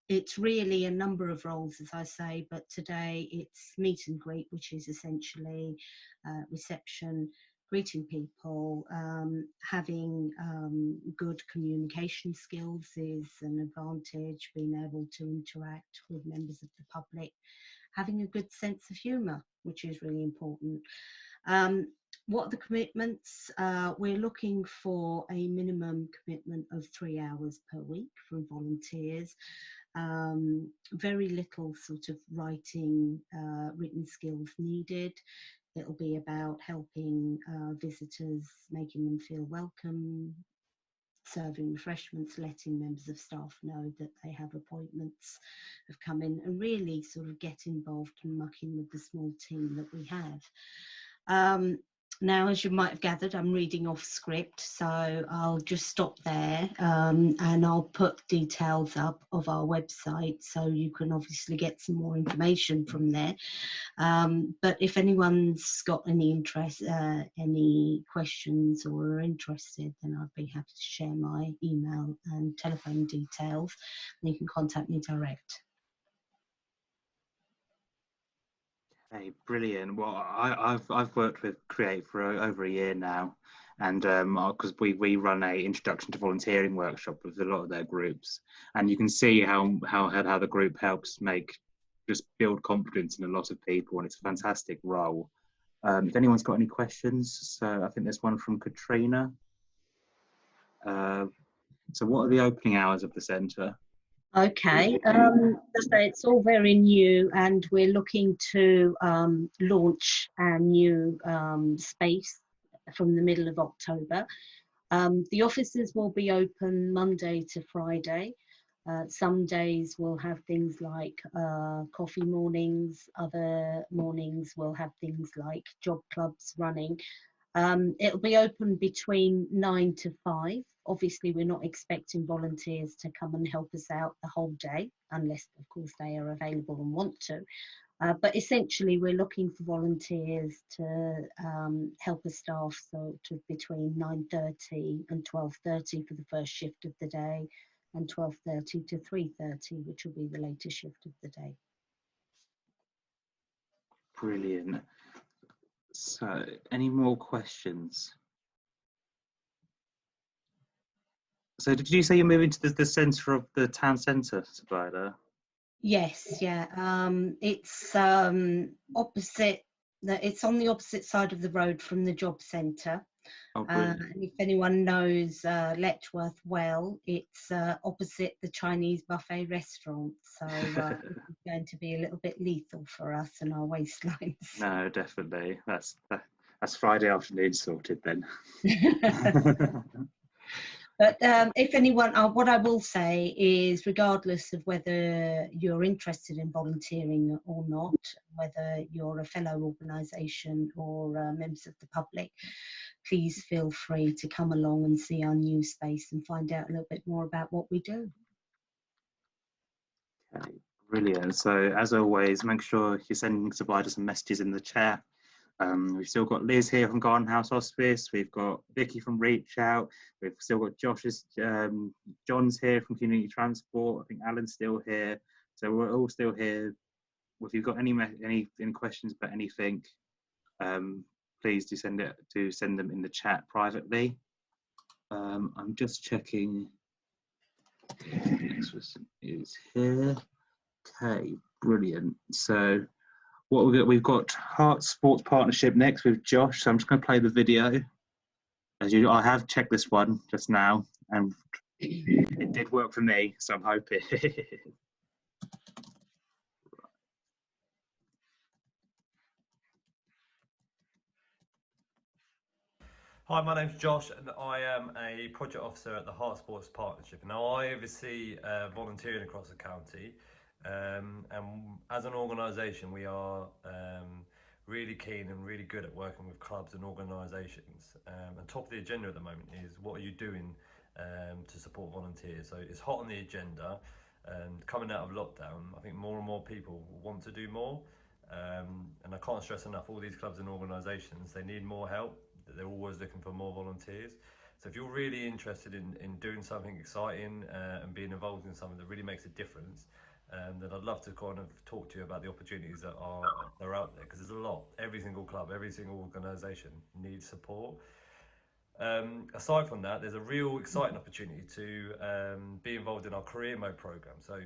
it's really a number of roles, as I say, but today it's meet and greet, which is essentially reception, greeting people, having good communication skills is an advantage, being able to interact with members of the public, having a good sense of humour, which is really important. What are the commitments? We're looking for a minimum commitment of 3 hours per week from volunteers. Very little sort of writing, written skills needed. It'll be about helping visitors, making them feel welcome, serving refreshments, letting members of staff know that they have appointments, have come in, and really sort of get involved and muck in with the small team that we have. Now, as you might have gathered, I'm reading off script, so I'll just stop there and I'll put details up of our website so you can obviously get some more information from there. But if anyone's got any interest, any questions or are interested, then I'd be happy to share my email and telephone details, and you can contact me direct. Hey, brilliant. Well, I've worked with Create for over a year now, and because we run a introduction to volunteering workshop with a lot of their groups, and you can see how the group helps just build confidence in a lot of people, and it's a fantastic role. If anyone's got any questions, so I think there's one from Katrina. So what are the opening hours of the centre? Okay, so it's all very new, and we're looking to launch our new space from the middle of October. The offices will be open Monday to Friday. Some days we'll have things like coffee mornings, other mornings we'll have things like job clubs running. It'll be open between 9 to 5. Obviously, we're not expecting volunteers to come and help us out the whole day, unless, of course, they are available and want to. But essentially, we're looking for volunteers to help us staff, so to between 9:30 and 12:30 for the first shift of the day, and 12:30 to 3:30, which will be the latest shift of the day. Brilliant. So, any more questions? So, did you say you're moving to the centre of the town centre, Sabida? Yes, yeah. It's opposite. It's on the opposite side of the road from the job centre. Oh, And if anyone knows Letchworth well, it's opposite the Chinese buffet restaurant. So it's going to be a little bit lethal for us and our waistlines. No, definitely. That's Friday afternoon sorted then. But if anyone, what I will say is, regardless of whether you're interested in volunteering or not, whether you're a fellow organisation or members of the public, please feel free to come along and see our new space and find out a little bit more about what we do. Okay, brilliant. So as always, make sure you're sending Sabida some messages in the chat. We've still got Liz here from Garden House Hospice. We've got Vicky from Reach Out. We've still got John's here from Community Transport. I think Alan's still here. So we're all still here. If you've got any questions about anything, please do send them in the chat privately. I'm just checking. Next person is here. Okay, brilliant. So what we've got Herts Sports Partnership next with Josh. So I'm just going to play the video. As you, I have checked this one just now, and it did work for me. So I'm hoping. Hi, my name's Josh, and I am a project officer at the Herts Sports Partnership. Now, I oversee volunteering across the county, and as an organisation, we are really keen and really good at working with clubs and organisations. And top of the agenda at the moment is, what are you doing to support volunteers? So it's hot on the agenda, and coming out of lockdown, I think more and more people want to do more. And I can't stress enough, all these clubs and organisations, they need more help. They're always looking for more volunteers. So if you're really interested in doing something exciting and being involved in something that really makes a difference, then I'd love to kind of talk to you about the opportunities that are out there, because there's a lot. Every single club, every single organisation needs support. Aside from that, there's a real exciting opportunity to be involved in our career mode programme. So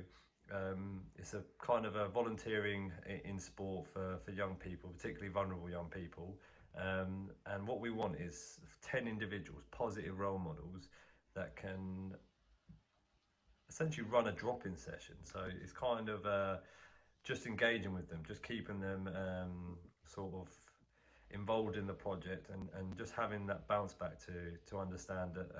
it's a kind of a volunteering in sport for young people, particularly vulnerable young people. And what we want is 10 individuals, positive role models, that can essentially run a drop-in session. So it's kind of just engaging with them, just keeping them sort of involved in the project, and just having that bounce back to understand that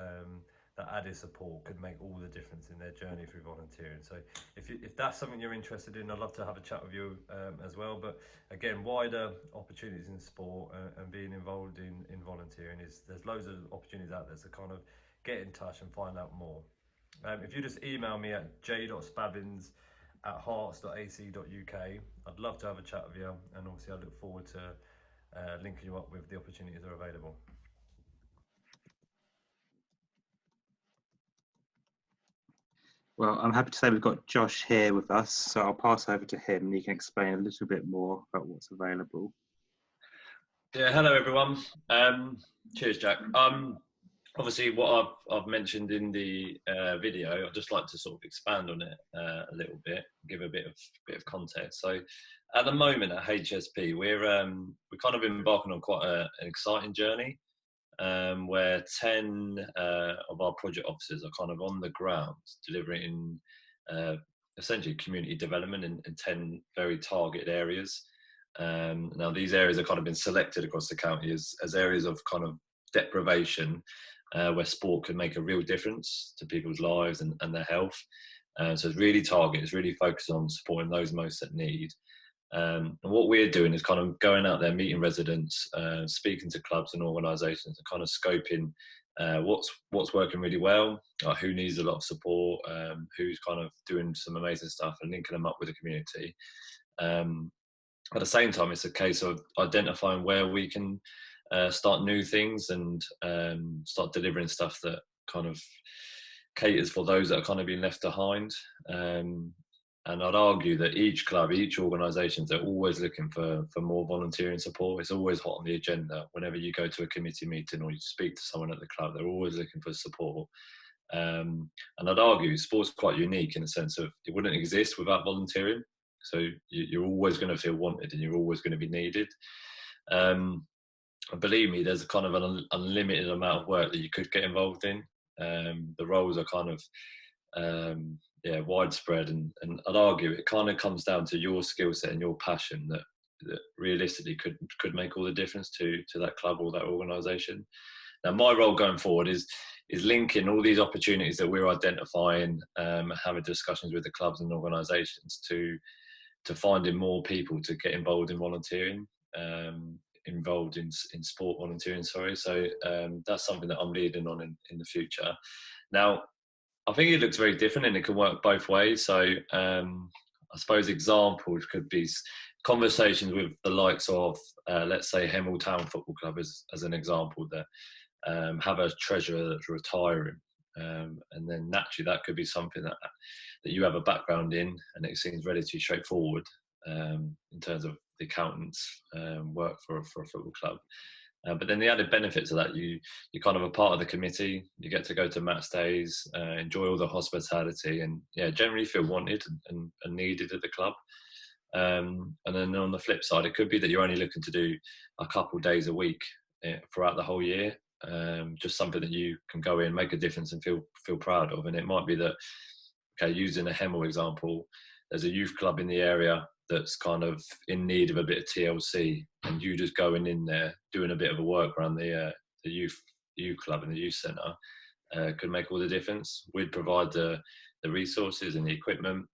that added support could make all the difference in their journey through volunteering. So if that's something you're interested in, I'd love to have a chat with you as well. But again, wider opportunities in sport and being involved in volunteering, there's loads of opportunities out there, so kind of get in touch and find out more. If you just email me at j.spabbins@herts.ac.uk, I'd love to have a chat with you, and obviously I look forward to linking you up with the opportunities that are available. Well, I'm happy to say we've got Josh here with us, so I'll pass over to him and he can explain a little bit more about what's available. Yeah, hello everyone. Cheers, Jack. obviously what I've mentioned in the video, I'd just like to sort of expand on it a little bit, give a bit of context. So at the moment at HSP, we're kind of embarking on quite an exciting journey, where 10 of our project officers are kind of on the ground delivering essentially community development in 10 very targeted areas. Now these areas have kind of been selected across the county as areas of kind of deprivation, where sport can make a real difference to people's lives and their health. So it's really targeted, it's really focused on supporting those most at need. And what we're doing is kind of going out there, meeting residents, speaking to clubs and organisations, and kind of scoping what's working really well, who needs a lot of support, who's kind of doing some amazing stuff, and linking them up with the community. At the same time, it's a case of identifying where we can start new things and start delivering stuff that kind of caters for those that are kind of being left behind. And I'd argue that each club, each organisation, they're always looking for more volunteering support. It's always hot on the agenda. Whenever you go to a committee meeting or you speak to someone at the club, they're always looking for support. And I'd argue sport's quite unique in the sense of it wouldn't exist without volunteering. So you're always going to feel wanted and you're always going to be needed. And believe me, there's a kind of an unlimited amount of work that you could get involved in. The roles are kind of widespread, and I'd argue it kind of comes down to your skill set and your passion that realistically could make all the difference to that club or that organisation. Now, my role going forward is linking all these opportunities that we're identifying, having discussions with the clubs and organisations to finding more people to get involved in volunteering, involved in sport volunteering. So that's something that I'm leading on in the future. Now, I think it looks very different and it can work both ways. So I suppose examples could be conversations with the likes of, let's say, Hemel Town Football Club as an example, that have a treasurer that's retiring. And then naturally that could be something that you have a background in, and it seems relatively straightforward in terms of the accountants work for a football club. But then the added benefits of that, you're kind of a part of the committee, you get to go to match days, enjoy all the hospitality, and generally feel wanted and needed at the club. And then on the flip side, it could be that you're only looking to do a couple of days a week throughout the whole year, just something that you can go in, make a difference and feel proud of. And it might be that, okay, using a Hemel example, there's a youth club in the area that's kind of in need of a bit of TLC, and you just going in there doing a bit of a work around the youth club and the youth centre could make all the difference. We'd provide the resources and the equipment,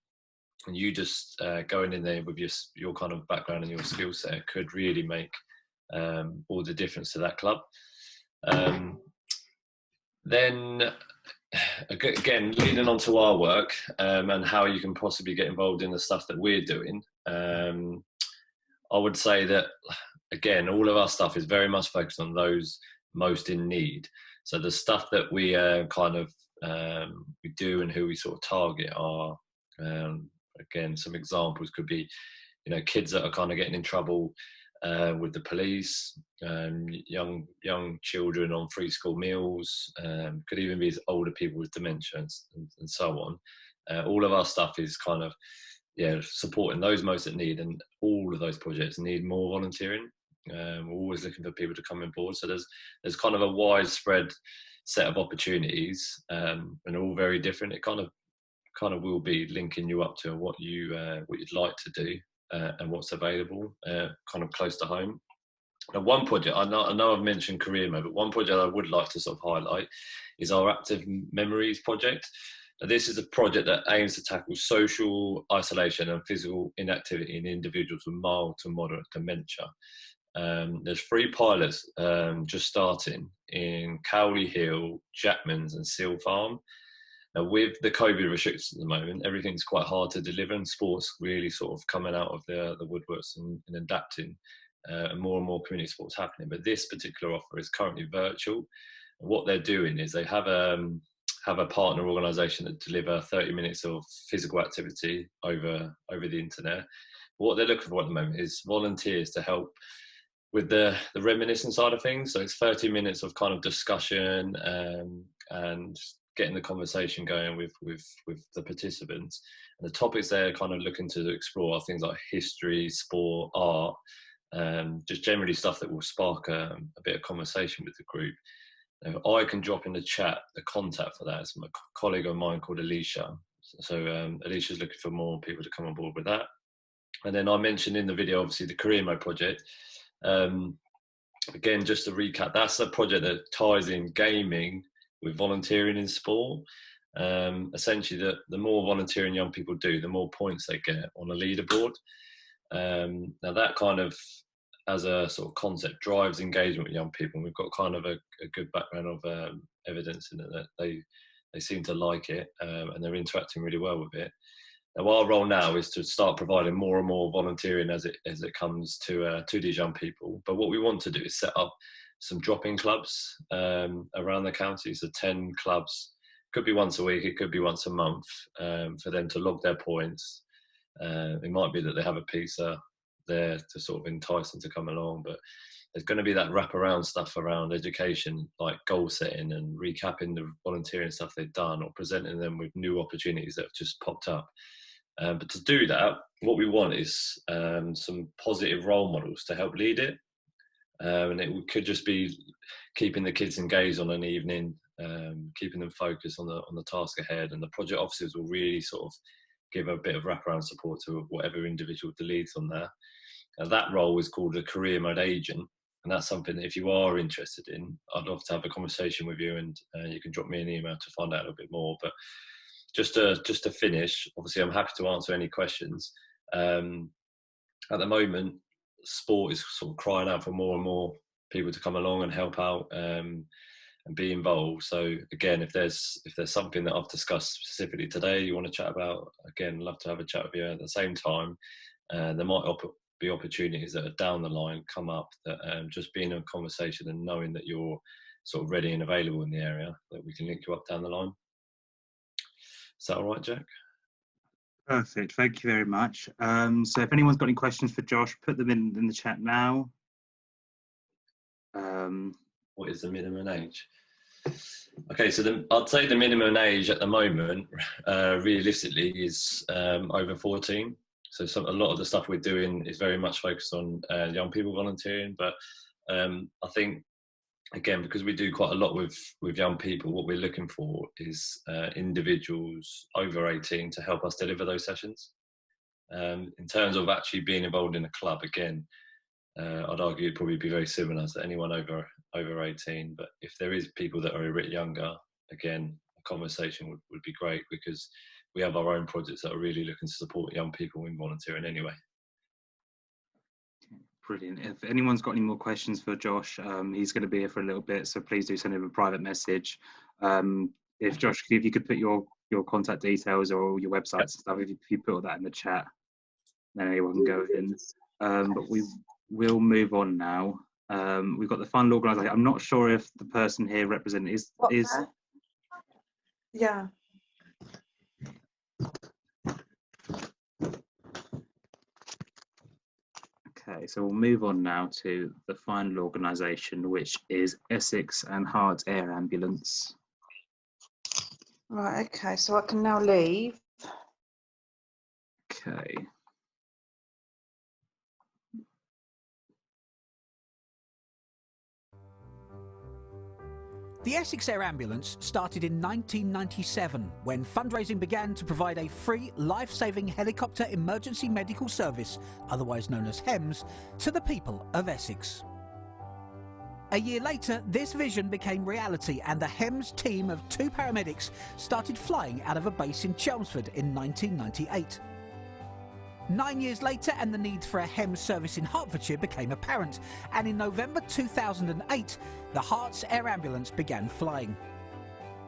and you just going in there with your kind of background and your skill set could really make all the difference to that club. Then again, leading on to our work and how you can possibly get involved in the stuff that we're doing, I would say that, again, all of our stuff is very much focused on those most in need. So the stuff that we we do and who we sort of target are, again, some examples could be, kids that are kind of getting in trouble with the police, young children on free school meals, could even be older people with dementia and so on. All of our stuff is kind of supporting those most at need, and all of those projects need more volunteering. We're always looking for people to come on board. So there's kind of a widespread set of opportunities, and all very different. It kind of will be linking you up to what you'd like to do. And what's available kind of close to home. Now, one project, I know I've mentioned career mode, but one project I would like to sort of highlight is our Active Memories project. Now, this is a project that aims to tackle social isolation and physical inactivity in individuals with mild to moderate dementia. There's 3 pilots just starting in Cowley Hill, Jackman's and Seal Farm. Now, with the COVID restrictions at the moment, everything's quite hard to deliver, and sports really sort of coming out of the woodworks and adapting, and more community sports happening. But this particular offer is currently virtual. And what they're doing is they have a partner organisation that deliver 30 minutes of physical activity over the internet. What they're looking for at the moment is volunteers to help with the reminiscent side of things. So it's 30 minutes of kind of discussion and getting the conversation going with the participants. And the topics they're kind of looking to explore are things like history, sport, art, just generally stuff that will spark a bit of conversation with the group. Now, I can drop in the chat the contact for that. It's a colleague of mine called Alicia. So Alicia's looking for more people to come on board with that. And then I mentioned in the video, obviously, the Career Mode project. Again, just to recap, that's a project that ties in gaming with volunteering in sport. Essentially, the more volunteering young people do, the more points they get on a leaderboard. Now that kind of, as a sort of concept, drives engagement with young people. And we've got kind of a good background of evidence in it that they seem to like it, and they're interacting really well with it. Now, our role now is to start providing more and more volunteering as it comes to these young people. But what we want to do is set up some drop-in clubs around the county. So 10 clubs, could be once a week, it could be once a month, for them to log their points. It might be that they have a pizza there to sort of entice them to come along, but there's going to be that wraparound stuff around education, like goal setting and recapping the volunteering stuff they've done, or presenting them with new opportunities that have just popped up. But to do that, what we want is some positive role models to help lead it. And it could just be keeping the kids engaged on an evening, keeping them focused on the task ahead, and the project officers will really sort of give a bit of wraparound support to whatever individual leads on there. And that role is called a Career Mode agent, and that's something that if you are interested in, I'd love to have a conversation with you, and you can drop me an email to find out a little bit more. But just to finish, obviously I'm happy to answer any questions. At the moment, sport is sort of crying out for more and more people to come along and help out and be involved. So again, if there's something that I've discussed specifically today you want to chat about, again, love to have a chat with you. At the same time, there might be opportunities that are down the line come up that just being in a conversation and knowing that you're sort of ready and available in the area, that we can link you up down the line. Is that all right, Jack? Perfect, thank you very much. So if anyone's got any questions for Josh, put them in the chat now. What is the minimum age? Okay, so I'd say the minimum age at the moment, realistically, is over 14. So a lot of the stuff we're doing is very much focused on young people volunteering. But I think, again, because we do quite a lot with young people, what we're looking for is individuals over 18 to help us deliver those sessions. In terms of actually being involved in a club, again, I'd argue it'd probably be very similar to anyone over 18. But if there is people that are a bit younger, again, a conversation would be great, because we have our own projects that are really looking to support young people in volunteering anyway. Brilliant. If anyone's got any more questions for Josh, he's going to be here for a little bit, so please do send him a private message. If Josh, if you could put your contact details or your websites and stuff, if you put all that in the chat, then anyone can go in. But we will move on now. We've got the fund organisation. I'm not sure if the person here representing is. Yeah. Okay, so we'll move on now to the final organisation, which is Essex and Herts Air Ambulance. Right, okay, so I can now leave. Okay. The Essex Air Ambulance started in 1997 when fundraising began to provide a free life-saving helicopter emergency medical service, otherwise known as HEMS, to the people of Essex. A year later, this vision became reality and the HEMS team of 2 paramedics started flying out of a base in Chelmsford in 1998. 9 years later, and the need for a HEMS service in Hertfordshire became apparent, and in November 2008, the Herts Air Ambulance began flying.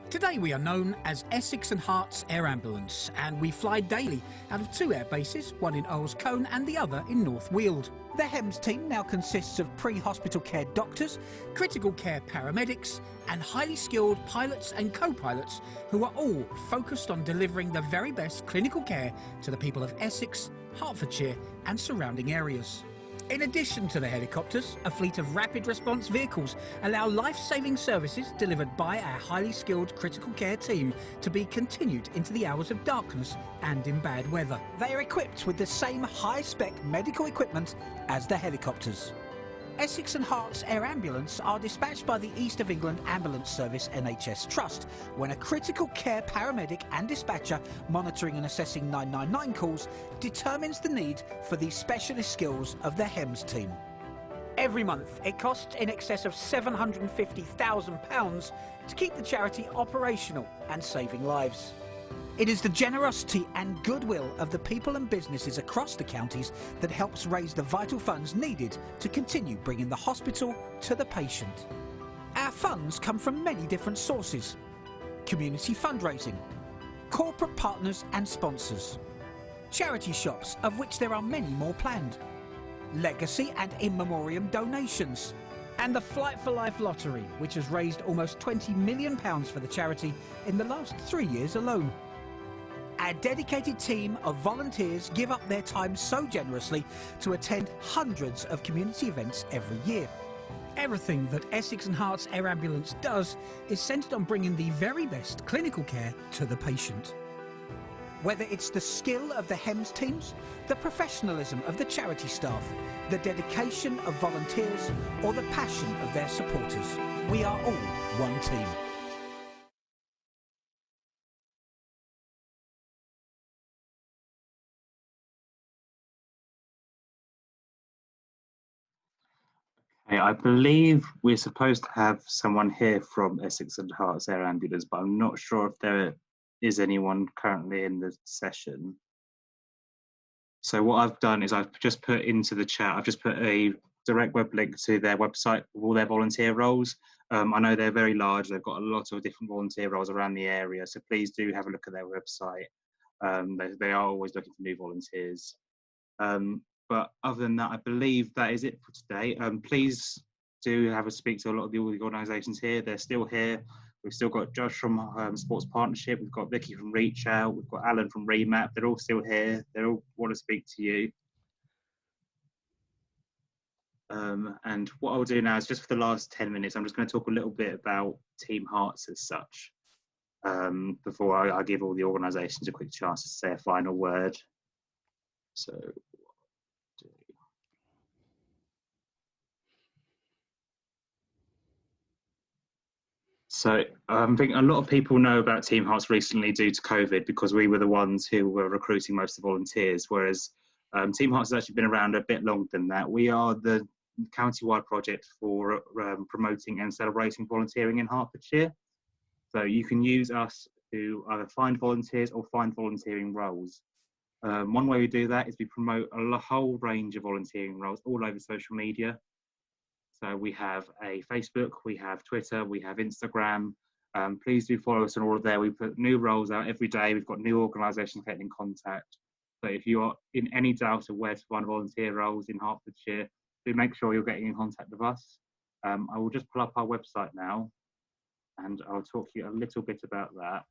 Today we are known as Essex and Herts Air Ambulance, and we fly daily out of 2 air bases, one in Earls Colne and the other in North Weald. The HEMS team now consists of pre-hospital care doctors, critical care paramedics, and highly skilled pilots and co-pilots who are all focused on delivering the very best clinical care to the people of Essex, Hertfordshire and surrounding areas. In addition to the helicopters, a fleet of rapid response vehicles allow life-saving services delivered by our highly skilled critical care team to be continued into the hours of darkness and in bad weather. They are equipped with the same high-spec medical equipment as the helicopters. Essex and Herts Air Ambulance are dispatched by the East of England Ambulance Service NHS Trust when a critical care paramedic and dispatcher monitoring and assessing 999 calls determines the need for the specialist skills of the HEMS team. Every month it costs in excess of £750,000 to keep the charity operational and saving lives. It is the generosity and goodwill of the people and businesses across the counties that helps raise the vital funds needed to continue bringing the hospital to the patient. Our funds come from many different sources: community fundraising, corporate partners and sponsors, charity shops, of which there are many more planned, legacy and in memoriam donations, and the Flight for Life lottery, which has raised almost £20 million for the charity in the last 3 years alone. Our dedicated team of volunteers give up their time so generously to attend hundreds of community events every year. Everything that Essex and Herts Air Ambulance does is centred on bringing the very best clinical care to the patient. Whether it's the skill of the HEMS teams, the professionalism of the charity staff, the dedication of volunteers, or the passion of their supporters, we are all one team. I believe we're supposed to have someone here from Essex and Herts Air Ambulance, but I'm not sure if there is anyone currently in the session. So what I've done is I've just put into the chat, I've just put a direct web link to their website with all their volunteer roles. I know they're very large, they've got a lot of different volunteer roles around the area, so please do have a look at their website. They are always looking for new volunteers. But other than that, I believe that is it for today. Please do have a speak to a lot of the organisations here. They're still here. We've still got Josh from Sports Partnership. We've got Vicky from Reach Out. We've got Alan from Remap. They're all still here. They all want to speak to you. And what I'll do now is just for the last 10 minutes, I'm just going to talk a little bit about Team Herts as such, before I give all the organisations a quick chance to say a final word. So I think a lot of people know about Team Herts recently due to COVID, because we were the ones who were recruiting most of the volunteers, whereas Team Herts has actually been around a bit longer than that. We are the county-wide project for promoting and celebrating volunteering in Hertfordshire. So you can use us to either find volunteers or find volunteering roles. One way we do that is we promote a whole range of volunteering roles all over social media. So we have a Facebook, we have Twitter, we have Instagram. Please do follow us on all of there. We put new roles out every day. We've got new organisations getting in contact. So if you are in any doubt of where to find volunteer roles in Hertfordshire, do make sure you're getting in contact with us. I will just pull up our website now and I'll talk to you a little bit about that.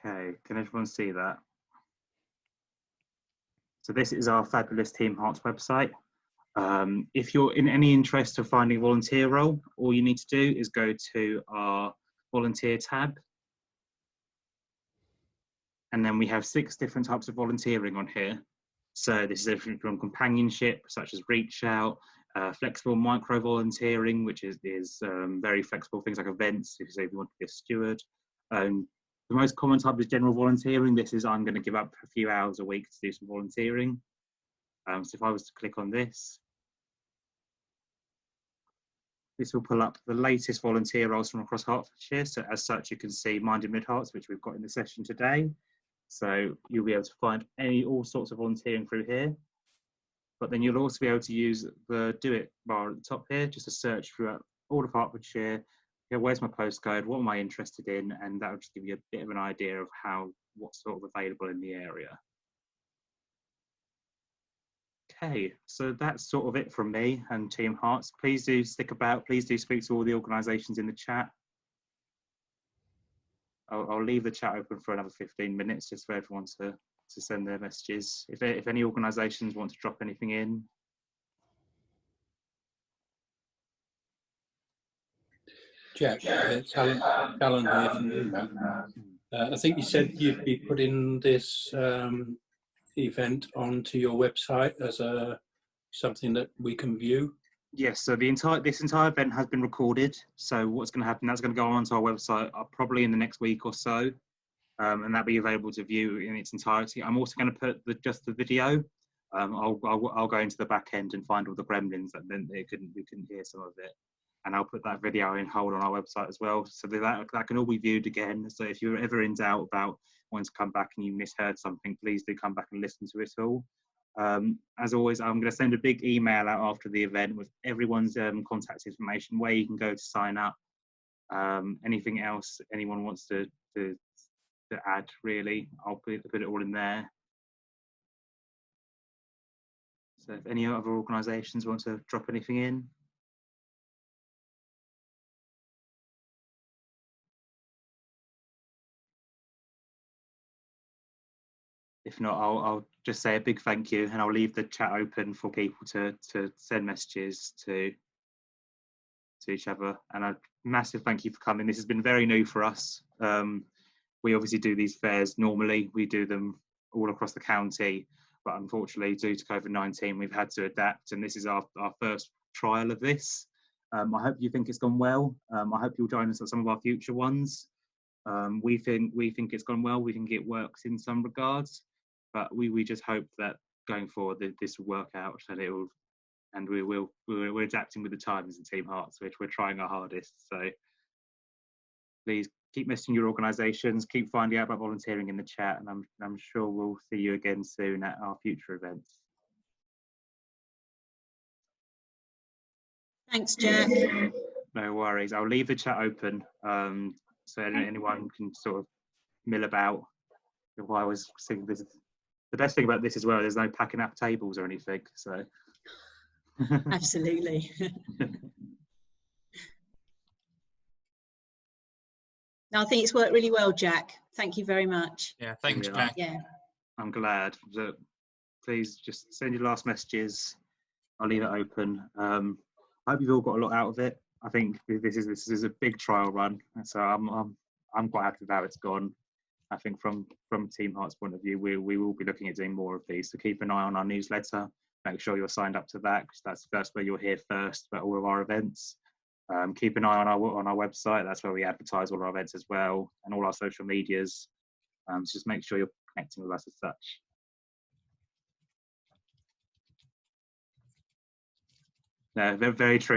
Okay, can everyone see that? So this is our fabulous Team Herts website. If you're in any interest of finding a volunteer role, all you need to do is go to our volunteer tab. And then we have 6 different types of volunteering on here. So this is everything from companionship, such as Reach Out, flexible micro volunteering, which is very flexible, things like events, if you want to be a steward. The most common type is general volunteering. This is I'm going to give up a few hours a week to do some volunteering. So if I was to click on this, this will pull up the latest volunteer roles from across Hertfordshire. So as such, you can see Mind in Mid Herts, which we've got in the session today. So you'll be able to find all sorts of volunteering through here. But then you'll also be able to use the Do It bar at the top here, just to search throughout all of Hertfordshire. Yeah, where's my postcode? What am I interested in? And that will just give you a bit of an idea of what's sort of available in the area. Okay, so that's sort of it from me and Team Herts. Please do stick about. Please do speak to all the organisations in the chat. I'll leave the chat open for another 15 minutes just for everyone to send their messages. If any organisations want to drop anything in. Jack, it's Alan here from Remac. I think you said you'd be putting this event onto your website as something that we can view. Yes, so this entire event has been recorded. So what's going to happen, that's going to go onto our website probably in the next week or so, and that'll be available to view in its entirety. I'm also going to put just the video. I'll go into the back end and find all the gremlins that meant we couldn't hear some of it, and I'll put that video in hold on our website as well, so that can all be viewed again. So if you're ever in doubt about wanting to come back and you misheard something, please do come back and listen to it all. As always, I'm going to send a big email out after the event with everyone's contact information, where you can go to sign up. Anything else anyone wants to add, really, I'll put it all in there. So if any other organisations want to drop anything in. If not, I'll just say a big thank you, and I'll leave the chat open for people to send messages to each other. And a massive thank you for coming. This has been very new for us. We obviously do these fairs normally. We do them all across the county, but unfortunately, due to COVID-19, we've had to adapt, and this is our first trial of this. I hope you think it's gone well. I hope you'll join us at some of our future ones. We think it's gone well. We think it works in some regards, but we just hope that going forward this will work out, and we're adapting with the times in Team Herts, which we're trying our hardest. So please keep messaging your organisations, keep finding out about volunteering in the chat, and I'm sure we'll see you again soon at our future events. Thanks, Jack. No worries. I'll leave the chat open so anyone can sort of mill about. While I was singing this, the best thing about this as well, there's no packing up tables or anything. So absolutely. No, I think it's worked really well, Jack. Thank you very much. Yeah, thanks, Jack. Yeah, I'm glad. Please just send your last messages. I'll leave it open. I hope you've all got a lot out of it. I think this is a big trial run, so I'm quite happy with how it's gone. I think from Team Herts' point of view, we will be looking at doing more of these. So keep an eye on our newsletter. Make sure you're signed up to that, because that's where you'll hear first about all of our events. Keep an eye on our website. That's where we advertise all our events as well, and all our social medias. So just make sure you're connecting with us as such. No, very true.